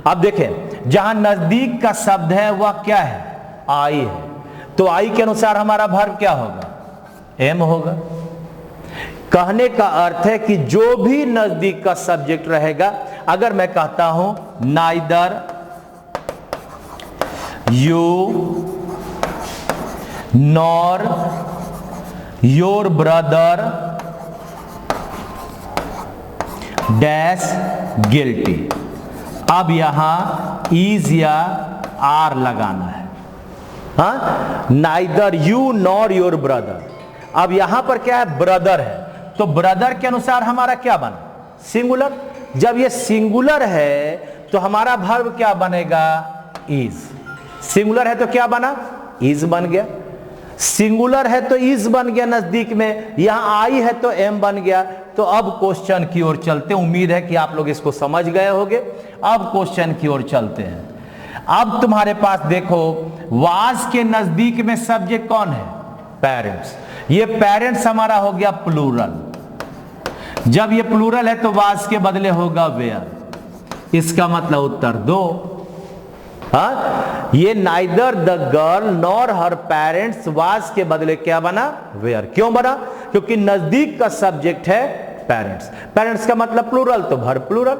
अब देखें जहां नजदीक का शब्द है वह क्या है? आई है। तो आई के अनुसार हमारा वर्ब क्या होगा? एम होगा। कहने का अर्थ है कि जो भी नजदीक का सब्जेक्ट रहेगा, अगर मैं कहता हूं neither you nor your brother dash guilty, अब यहां इज या आर लगाना है। हाँ, neither you nor your brother. अब यहां पर क्या है? ब्रदर है, तो ब्रदर के अनुसार हमारा क्या बना? सिंगुलर। जब ये सिंगुलर है तो हमारा वर्ब क्या बनेगा? इज। सिंगुलर है तो क्या बना? इज बन गया। सिंगुलर है तो इज बन गया नजदीक में, यहां आई है तो एम बन गया। तो अब क्वेश्चन की ओर चलते हैं। उम्मीद है कि आप लोग इसको समझ गए होंगे। अब क्वेश्चन की ओर चलते हैं। अब तुम्हारे पास देखो, वाज के नजदीक में सब्जेक्ट कौन है? पेरेंट्स। ये पेरेंट्स हमारा हो गया प्लूरल। जब ये प्लूरल है तो वाज के बदले होगा वेयर। इसका मतलब उत्तर 2। हाँ, ये neither the girl nor her parents was के बदले क्या बना? वेयर। क्यों बना? क्योंकि नजदीक का सब्जेक्ट है पेरेंट्स। पेरेंट्स का मतलब प्लूरल, तो भर प्लूरल।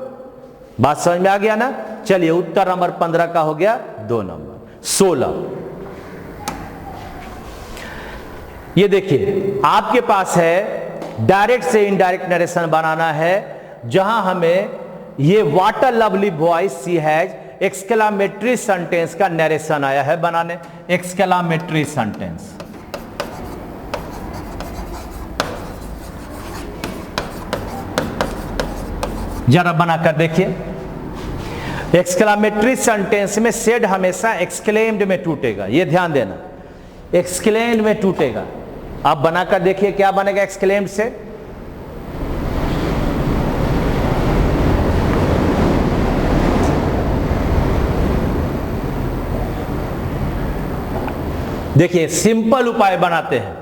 बात समझ में आ गया ना? चलिए उत्तर नंबर 15 का हो गया 2 नंबर। 16, ये देखिए आपके पास है डायरेक्ट से इनडायरेक्ट नरेशन बनाना है, जहां हमें ये what a lovely voice she has exclamatory sentence का नरेशन आया है बनाने। एक्सक्लेमेटरी सेंटेंस, जरा बनाकर देखिए। एक्सक्लामेटरी सेंटेंस में सेड हमेशा एक्सक्लेम्ड में टूटेगा, ये ध्यान देना, एक्सक्लेम्ड में टूटेगा। आप बनाकर देखिए क्या बनेगा एक्सक्लेम्ड से। देखिए सिंपल उपाय बनाते हैं।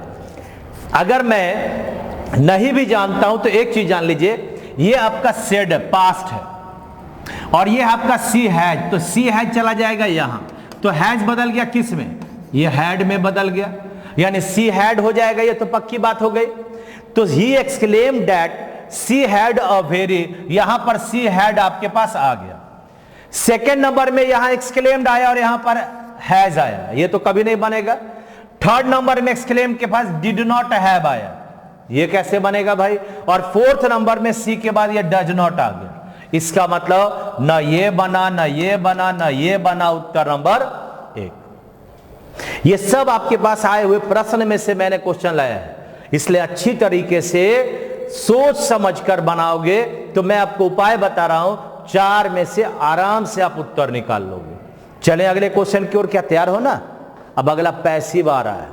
अगर मैं नहीं भी जानता हूं तो एक चीज जान लीजिए, ये आपका सेड पास्ट है और ये आपका सी हैज, तो सी हैज चला जाएगा यहां, तो हैज बदल गया किस में, ये हैड में बदल गया, यानी सी हैड हो जाएगा, ये तो पक्की बात हो गई। तो he exclaim that she had a very, यहां पर सी हैड आपके पास आ गया। सेकेंड नंबर में यहां एक्सक्लेम्ड आया और यहां पर हैज आया, ये तो कभी नहीं बनेगा। थर्ड नंबर में एक्सक्लेम के पास डिड नॉट हैव आया, ये कैसे बनेगा भाई। और फोर्थ नंबर में सी के बाद ये डज नॉट आ गया, इसका मतलब ना ये बना ना ये बना ना ये बना, उत्तर नंबर 1। ये सब आपके पास आए हुए प्रश्न में से मैंने क्वेश्चन लाया है, इसलिए अच्छी तरीके से सोच समझकर बनाओगे तो मैं आपको उपाय बता रहा हूं, 4 में से आराम से आप उत्तर निकाल लोगे। चलें अगले क्वेश्चन की ओर, क्या तैयार हो ना। अब अगला पैसिव आ रहा है,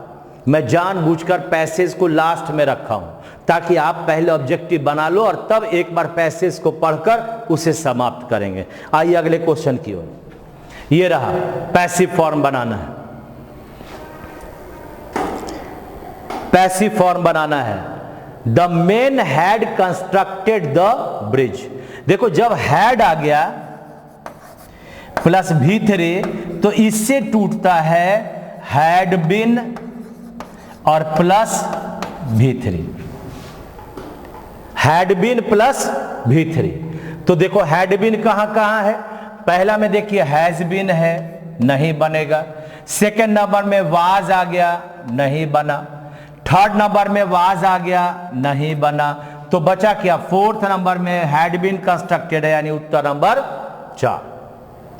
मैं जानबूझकर पैसेज को लास्ट में रखा हूं ताकि आप पहले ऑब्जेक्टिव बना लो और तब एक बार पैसेज को पढ़कर उसे समाप्त करेंगे। आइए अगले क्वेश्चन की ओर, ये रहा पैसिव फॉर्म बनाना है। पैसिव फॉर्म बनाना है, the man had constructed the bridge. देखो जब हैड आ गया प्लस V3 तो इससे टूटता है हैड बीन और plus V3, had been plus V3। तो देखो हैड बीन कहां कहां है, पहला में देखिए हैज बीन है, नहीं बनेगा। सेकंड नंबर में वाज आ गया, नहीं बना। थर्ड नंबर में वाज आ गया, नहीं बना। तो बचा क्या, फोर्थ नंबर में हैड बीन कंस्ट्रक्टेड है, यानी उत्तर नंबर 4।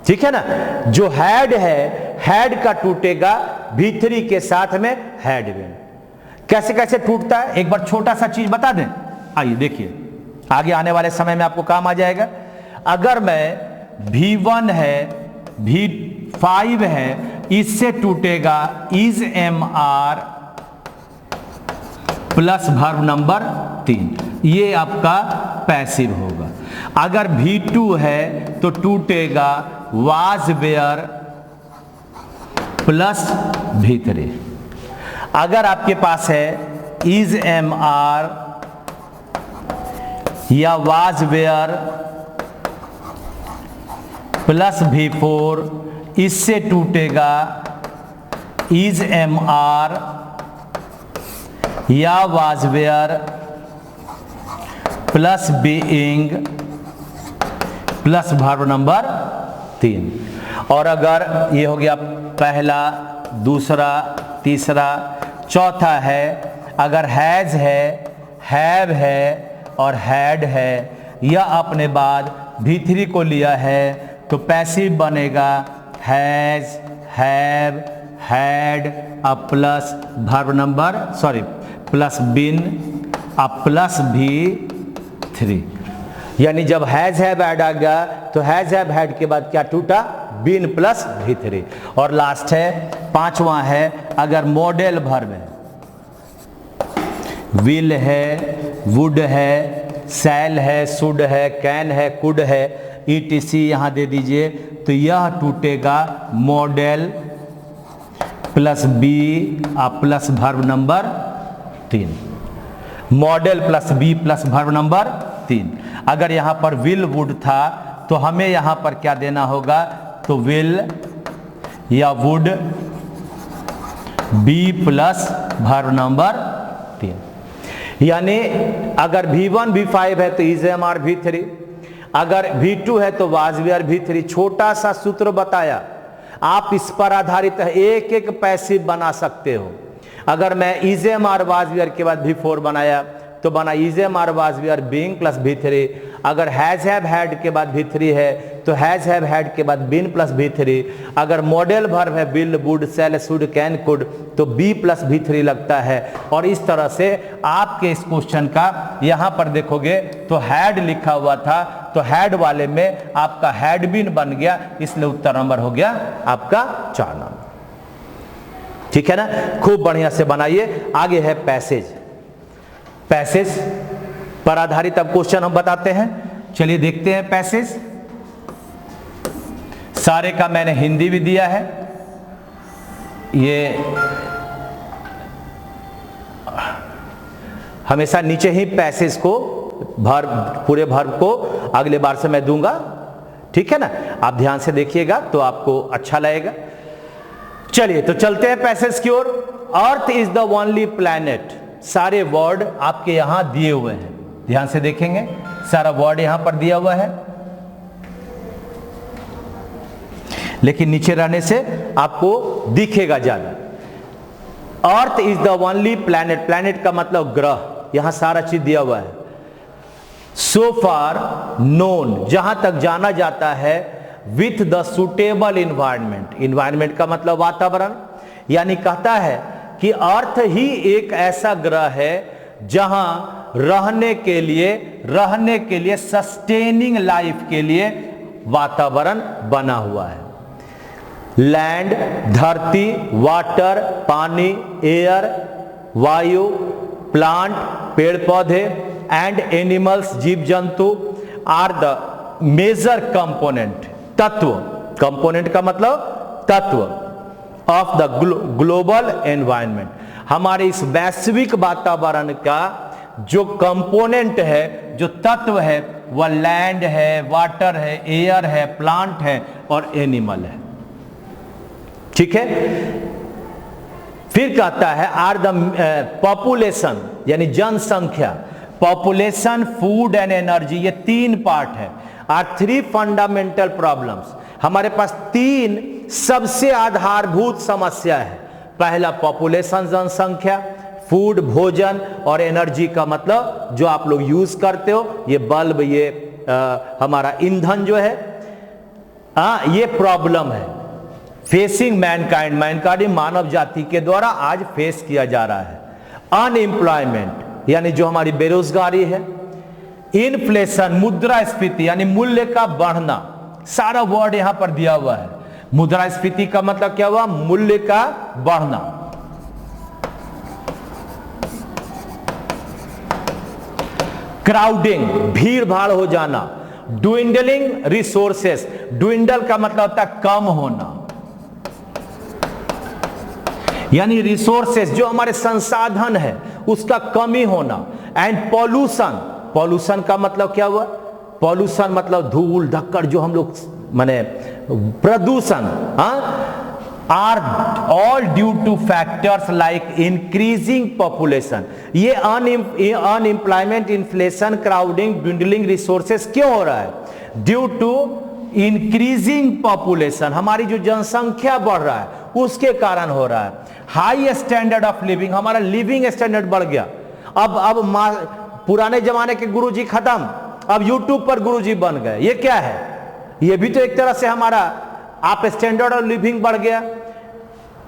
ठीक है ना, जो हैड है हैड का टूटेगा V3 के साथ में हैड बीन। कैसे कैसे टूटता है एक बार छोटा सा चीज बता दें, आइए देखिए, आगे आने वाले समय में आपको काम आ जाएगा। अगर मैं V1 है V5 है, इससे टूटेगा is MR plus verb number 3, ये आपका पैसिव होगा। अगर V2 है तो टूटेगा वाज वेयर प्लस V3। अगर आपके पास है इज MR या वाज वेयर प्लस V4, इससे टूटेगा इज MR या was were plus being plus verb number 3। और अगर ये हो गया पहला, दूसरा, तीसरा, चौथा है, अगर हैज है, हैव है और हैड है या अपने बाद V3 को लिया है तो पैसिव बनेगा हैज, हैव, हैड अब प्लस वर्ब नंबर प्लस बिन अब प्लस V3। यानी जब हैज हैव हैड आ गया तो हैज हैव हैड के बाद क्या टूटा, बिन प्लस V3। और लास्ट है पांचवा है, अगर मॉडल वर्ब है, विल है, वुड है, शैल है, शुड है, कैन है, कुड है, ETC यहां दे दीजिए, तो यह टूटेगा modal plus be plus verb number 3। Modal plus be plus verb number 3। अगर यहां पर विल वुड था तो हमें यहां पर क्या देना होगा, तो विल या would be plus verb number 3। यानी अगर V1 V5 है तो इज MR V3, अगर V2 है तो वाज वेयर V3। छोटा सा सूत्र बताया, आप इस पर आधारित एक एक पैसिव बना सकते हो। अगर मैं इज MR वाज वेयर के बाद V4 बनाया तो बना is MR was were being plus V3। अगर हैज हैव हैड के बाद V3 है तो हैज हैव हैड के बाद बीन प्लस V3, अगर मॉडल वर्ब है will would shall should can could तो बी प्लस V3 लगता है। और इस तरह से आपके इस क्वेश्चन का यहां पर देखोगे तो हैड लिखा हुआ था, तो हैड वाले में आपका हैड बीन बन गया, इसलिए उत्तर नंबर हो गया आपका 4 नंबर। ठीक है ना, खूब बढ़िया से बनाइए। आगे है पैसेज। पैसेज पर आधारित अब क्वेश्चन हम बताते हैं। चलिए देखते हैं पैसेज। सारे का मैंने हिंदी भी दिया है, ये हमेशा नीचे ही पैसेज को वर्ब, पूरे वर्ब को अगले बार से मैं दूंगा। ठीक है ना, आप ध्यान से देखिएगा तो आपको अच्छा लगेगा। चलिए तो चलते हैं पैसेज की ओर। Earth is the only planet, सारे वर्ड आपके यहां दिए हुए हैं, ध्यान से देखेंगे, सारा वर्ड यहां पर दिया हुआ है, लेकिन नीचे रहने से आपको दिखेगा ज्यादा। अर्थ is the only planet, planet का मतलब ग्रह, यहां सारा चीज दिया हुआ है। सो फार नोन, जहां तक जाना जाता है, with the suitable environment, environment का मतलब वातावरण, यानी कहता है कि अर्थ ही एक ऐसा ग्रह है जहां रहने के लिए सस्टेनिंग लाइफ के लिए वातावरण बना हुआ है। लैंड धरती, वाटर पानी, एयर वायु, प्लांट पेड़ पौधे, एंड एनिमल्स जीव जंतु आर द मेजर कंपोनेंट, तत्व, कंपोनेंट का मतलब तत्व, ऑफ द ग्लोबल एनवायरनमेंट, हमारे इस वैश्विक वातावरण का जो कंपोनेंट है, जो तत्व है, वह लैंड है, वाटर है, एयर है, प्लांट है और एनिमल है। ठीक है, फिर कहता है आर द पॉपुलेशन, यानी जनसंख्या, पॉपुलेशन, फूड एंड एनर्जी, ये 3 पार्ट है। आर 3 फंडामेंटल प्रॉब्लम्स, हमारे पास 3 सबसे आधारभूत समस्या है। पहला पॉपुलेशन जनसंख्या, फूड भोजन, और एनर्जी का मतलब जो आप लोग यूज करते हो, ये बल्ब, ये हमारा ईंधन जो है, ये प्रॉब्लम है फेसिंग मैनकाइंड, मैनकाइंड मानव जाति के द्वारा आज फेस किया जा रहा है। अनएम्प्लॉयमेंट यानी जो हमारी बेरोजगारी है, इन्फ्लेशन मुद्रास्फीति यानी मूल्य का बढ़ना, सारा वर्ड यहां पर दिया हुआ है। मुद्रास्फीति का मतलब क्या हुआ? मूल्य का बढ़ना। क्राउडिंग भीड़ भाड़ हो जाना। ड्विंडलिंग रिसोर्सेस, ड्विंडल का मतलब होता है कम होना, यानी रिसोर्सेस जो हमारे संसाधन है उसका कमी होना। एंड पॉल्यूशन, पॉल्यूशन का मतलब क्या हुआ? पॉल्यूशन मतलब धूल धक्कड़ जो हम लोग माने प्रदूषण, are all due to factors like increasing population. ये unemployment, inflation, crowding, dwindling resources क्यों हो रहा है? ड्यू टू इंक्रीजिंग पॉपुलेशन, हमारी जो जनसंख्या बढ़ रहा है उसके कारण हो रहा है। हाई स्टैंडर्ड ऑफ लिविंग, हमारा लिविंग स्टैंडर्ड बढ़ गया। अब पुराने जमाने के गुरुजी खत्म, अब यूट्यूब पर गुरुजी बन गए। ये क्या है? ये भी तो एक तरह से हमारा आप स्टैंडर्ड ऑफ लिविंग बढ़ गया।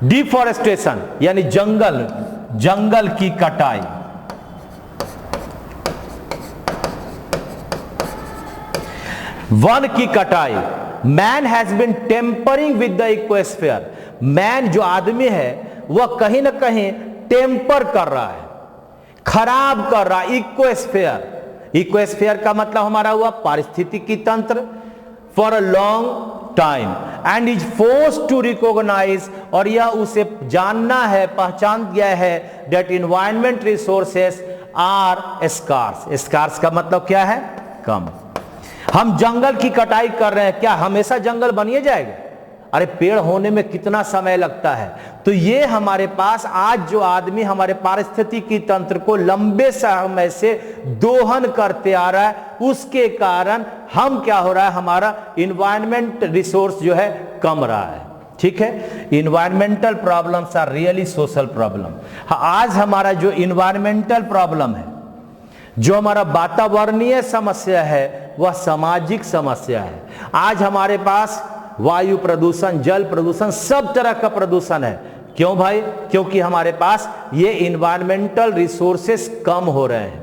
डिफॉरेस्टेशन यानी जंगल की कटाई, वन की कटाई। Man has been tampering with the ecosphere, man जो आदमी है वह कहीं ना कहीं टेम्पर कर रहा है, खराब कर रहा है इक्वेस्फेयर। इक्वेस्फेयर का मतलब हमारा हुआ पारिस्थितिकी तंत्र। For a long time and is force to recognise, और यह उसे जानना है, पहचान गया है, that environment resources are scarce. Scarce का मतलब क्या है? कम। हम जंगल की कटाई कर रहे हैं, क्या हमेशा जंगल बनिए जाएगा? अरे पेड़ होने में कितना समय लगता है। तो ये हमारे पास आज जो आदमी हमारे पारिस्थितिकी तंत्र को लंबे समय से दोहन करते आ रहा है, उसके कारण हम क्या हो रहा है, हमारा इन्वायरमेंट रिसोर्स जो है कम रहा है। ठीक है, environmental problems are really social problem. आज हमारा जो इन्वायरमेंटल प्रॉब्लम है, जो हमारा वातावरणीय समस्या है, वह सामाजिक समस्या है। आज हमारे पास वायु प्रदूषण, जल प्रदूषण, सब तरह का प्रदूषण है। क्यों भाई? क्योंकि हमारे पास ये इन्वायरमेंटल रिसोर्सेस कम हो रहे हैं।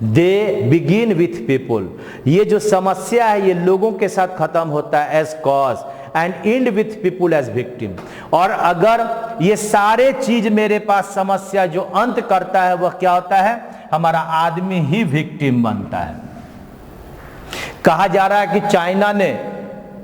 They begin with people. ये जो समस्या है ये लोगों के साथ खत्म होता है as cause and end with people as victim. और अगर ये सारे चीज मेरे पास समस्या जो अंत करता है वह क्या होता है? हमारा आदमी ही विक्टिम बनता है। कहा जा रहा है कि चाइना ने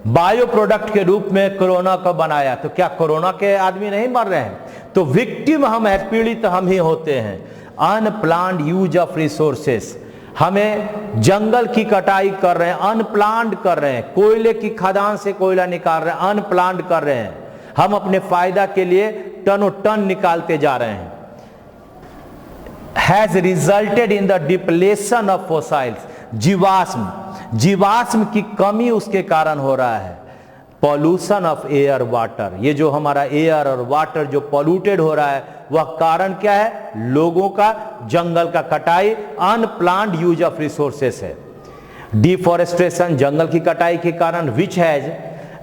बायो प्रोडक्ट के रूप में कोरोना को बनाया, तो क्या कोरोना के आदमी नहीं मर रहे हैं? तो विक्टिम हम है, पीड़ित हम ही होते हैं। अनप्लान्ड यूज ऑफ रिसोर्सेस, हमें जंगल की कटाई कर रहे हैं, अनप्लान्ड कर रहे हैं, कोयले की खदान से कोयला निकाल रहे हैं, अनप्लान्ड कर रहे हैं। हम अपने फायदा के लिए टनों टन निकालते जा रहे हैं। Has resulted in the depletion of fossils, जीवाश्म की कमी उसके कारण हो रहा है। पॉल्यूशन ऑफ एयर वाटर, ये जो हमारा एयर और वाटर जो पॉल्यूटेड हो रहा है वह कारण क्या है? लोगों का जंगल का कटाई, अनप्लान्ड यूज ऑफ रिसोर्सेस है। डिफॉरेस्टेशन, जंगल की कटाई के कारण, which has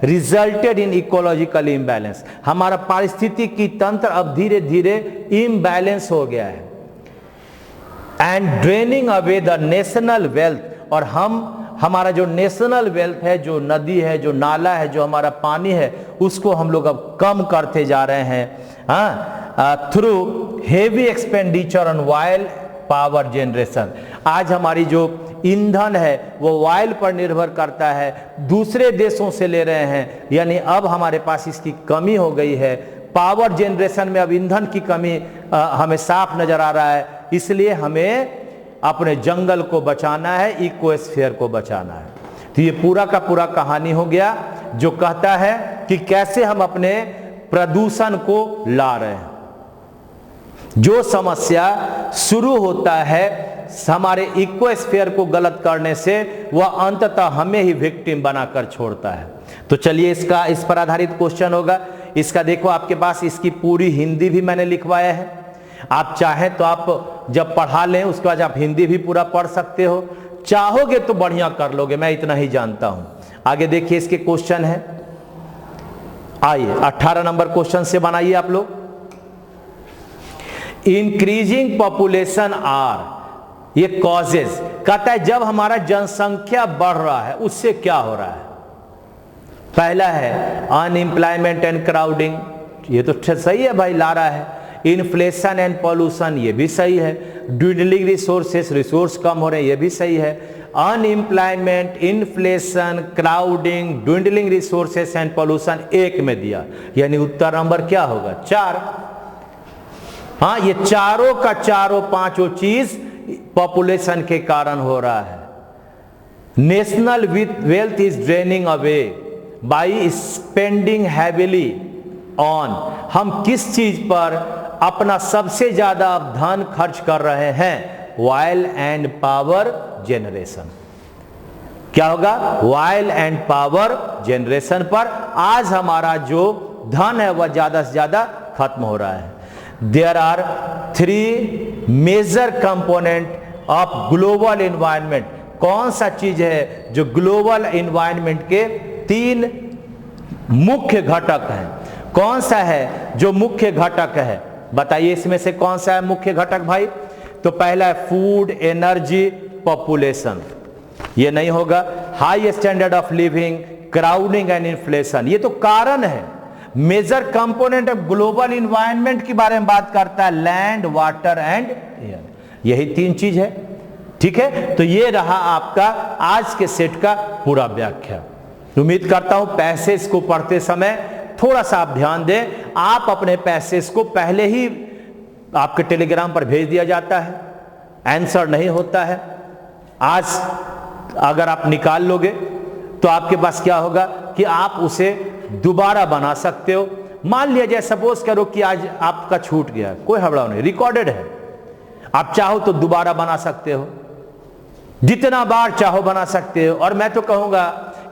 resulted in ecological imbalance, हमारा पारिस्थितिकी तंत्र अब धीरे धीरे इम्बैलेंस हो गया है। And draining away the national wealth, और हमारा जो नेशनल वेल्थ है, जो नदी है, जो नाला है, जो हमारा पानी है, उसको हम लोग अब कम करते जा रहे हैं through heavy expenditure on oil power generation. आज हमारी जो ईंधन है वो ऑयल पर निर्भर करता है, दूसरे देशों से ले रहे हैं, यानी अब हमारे पास इसकी कमी हो गई है। पावर जनरेशन में अब ईंधन की कमी हमें साफ नजर आ रहा है। इसलिए हमें अपने जंगल को बचाना है, इकोस्फीयर को बचाना है। तो ये पूरा का पूरा कहानी हो गया जो कहता है कि कैसे हम अपने प्रदूषण को ला रहे हैं। जो समस्या शुरू होता है हमारे इकोस्फीयर को गलत करने से, वह अंततः हमें ही विक्टिम बनाकर छोड़ता है। तो चलिए इसका इस पर आधारित क्वेश्चन होगा। इसका देखो आपके पास इसकी पूरी हिंदी भी मैंने लिखवाया है। आप चाहें तो आप जब पढ़ा लें उसके बाद आप हिंदी भी पूरा पढ़ सकते हो, चाहोगे तो बढ़िया कर लोगे, मैं इतना ही जानता हूं। आगे देखिए इसके क्वेश्चन है। आइए 18 नंबर क्वेश्चन से बनाइए आप लोग। इंक्रीजिंग पॉपुलेशन आर, ये कॉजेज, कहता है जब हमारा जनसंख्या बढ़ रहा है उससे क्या हो रहा है। पहला है अनएम्प्लॉयमेंट एंड क्राउडिंग, ये तो सही है भाई, ला रहा है। इन्फ्लेशन एंड पॉल्यूशन, ये भी सही है। ड्विडलिंग रिसोर्सेस, रिसोर्स कम हो रहे हैं, ये भी सही है। Unemployment, inflation, crowding, dwindling resources and pollution एक में दिया, यानी उत्तर नंबर क्या होगा? 4। हाँ, ये चारों का चारों पांचों चीज पॉपुलेशन के कारण हो रहा है। National wealth is draining away by spending heavily on, हम किस चीज पर अपना सबसे ज्यादा धन खर्च कर रहे हैं? Oil and power generation. क्या होगा? ऑयल एंड पावर जनरेशन पर आज हमारा जो धन है वह ज्यादा से ज्यादा खत्म हो रहा है। There are 3 major component of global environment, कौन सा चीज है जो ग्लोबल एनवायरनमेंट के 3 मुख्य घटक हैं? कौन सा है जो मुख्य घटक है? बताइए इसमें से कौन सा है मुख्य घटक भाई? तो पहला है फूड, एनर्जी, पॉपुलेशन, ये नहीं होगा। High standard of living, crowding and inflation, ये तो कारण है। Major component of global environment के बारे में बात करता है, लैंड, वाटर एंड एयर, यही 3 चीज है। ठीक है, तो ये रहा आपका आज के सेट का पूरा व्याख्या। उम्मीद करता हूं पैसेज को पढ़ते समय थोड़ा सा आप ध्यान दें। आप अपने पैसेज को पहले ही आपके टेलीग्राम पर भेज दिया जाता है, आंसर नहीं होता है। आज अगर आप निकाल लोगे तो आपके पास क्या होगा कि आप उसे दोबारा बना सकते हो। मान लिया जाए, सपोज करो कि आज आपका छूट गया, कोई हबड़ाव नहीं, रिकॉर्डेड है, आप चाहो तो दोबारा बना सकते हो, जितना बार चाहो बना सकते हो। और मैं तो कहूंगा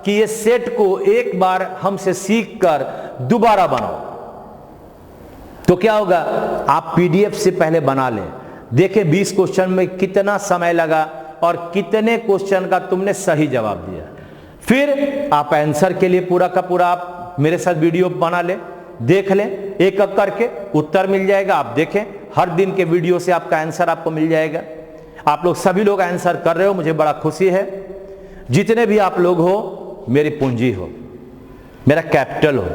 कि ये सेट को एक बार हमसे सीख कर दोबारा बनाओ, तो क्या होगा, आप पीडीएफ से पहले बना लें, देखें 20 क्वेश्चन में कितना समय लगा और कितने क्वेश्चन का तुमने सही जवाब दिया। फिर आप आंसर के लिए पूरा का पूरा आप मेरे साथ वीडियो बना ले, देख लें, एक एक करके उत्तर मिल जाएगा। आप देखें, हर दिन के वीडियो से आपका आंसर आपको मिल जाएगा। आप लोग सभी लोग आंसर कर रहे हो, मुझे बड़ा खुशी है। जितने भी आप लोग हो, मेरी पूंजी हो, मेरा कैपिटल हो।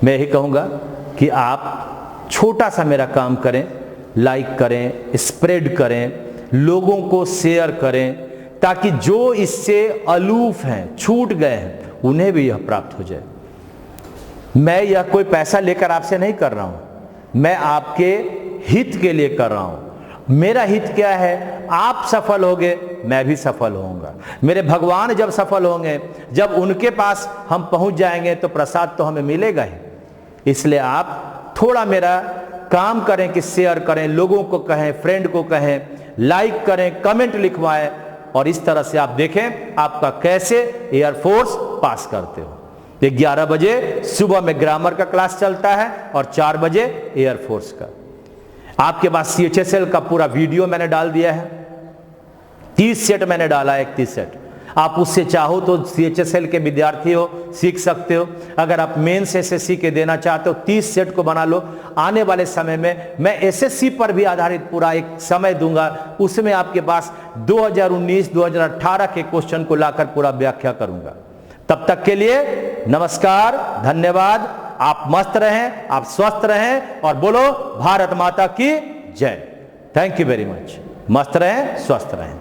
मैं यही कहूँगा कि आप छोटा सा मेरा काम करें, लाइक करें, स्प्रेड करें, लोगों को शेयर करें, ताकि जो इससे अलूफ हैं, छूट गए हैं, उन्हें भी यह प्राप्त हो जाए। मैं यह कोई पैसा लेकर आपसे नहीं कर रहा हूं, मैं आपके हित के लिए कर रहा हूं। मेरा हित क्या है? आप सफल होंगे, मैं भी सफल होऊंगा। मेरे भगवान जब सफल होंगे, जब उनके पास हम पहुंच जाएंगे, तो प्रसाद तो हमें मिलेगा ही। इसलिए आप थोड़ा मेरा काम करें कि शेयर करें, लोगों को कहें, फ्रेंड को कहें, लाइक करें, कमेंट लिखवाएं, और इस तरह से आप देखें आपका कैसे एयरफोर्स पास करते हो। 11 बजे सुबह में ग्रामर का क्लास चलता है और 4 बजे एयरफोर्स का। आपके पास CHSL का पूरा वीडियो मैंने डाल दिया है, 30 सेट मैंने डाला है, 31 सेट। आप उससे चाहो तो CHSL के विद्यार्थी हो, सीख सकते हो। अगर आप मेंस SSC के देना चाहते हो, 30 सेट को बना लो। आने वाले समय में मैं SSC पर भी आधारित पूरा एक समय दूंगा, उसमें आपके पास 2019-2018 के क्वेश्चन को लाकर पूरा व्याख्या करूंगा। तब तक के लिए नमस्कार, धन्यवाद। आप मस्त रहें, आप स्वस्थ रहें, और बोलो भारत माता की जय। Thank you very much. मस्त रहें, स्वस्थ रहें।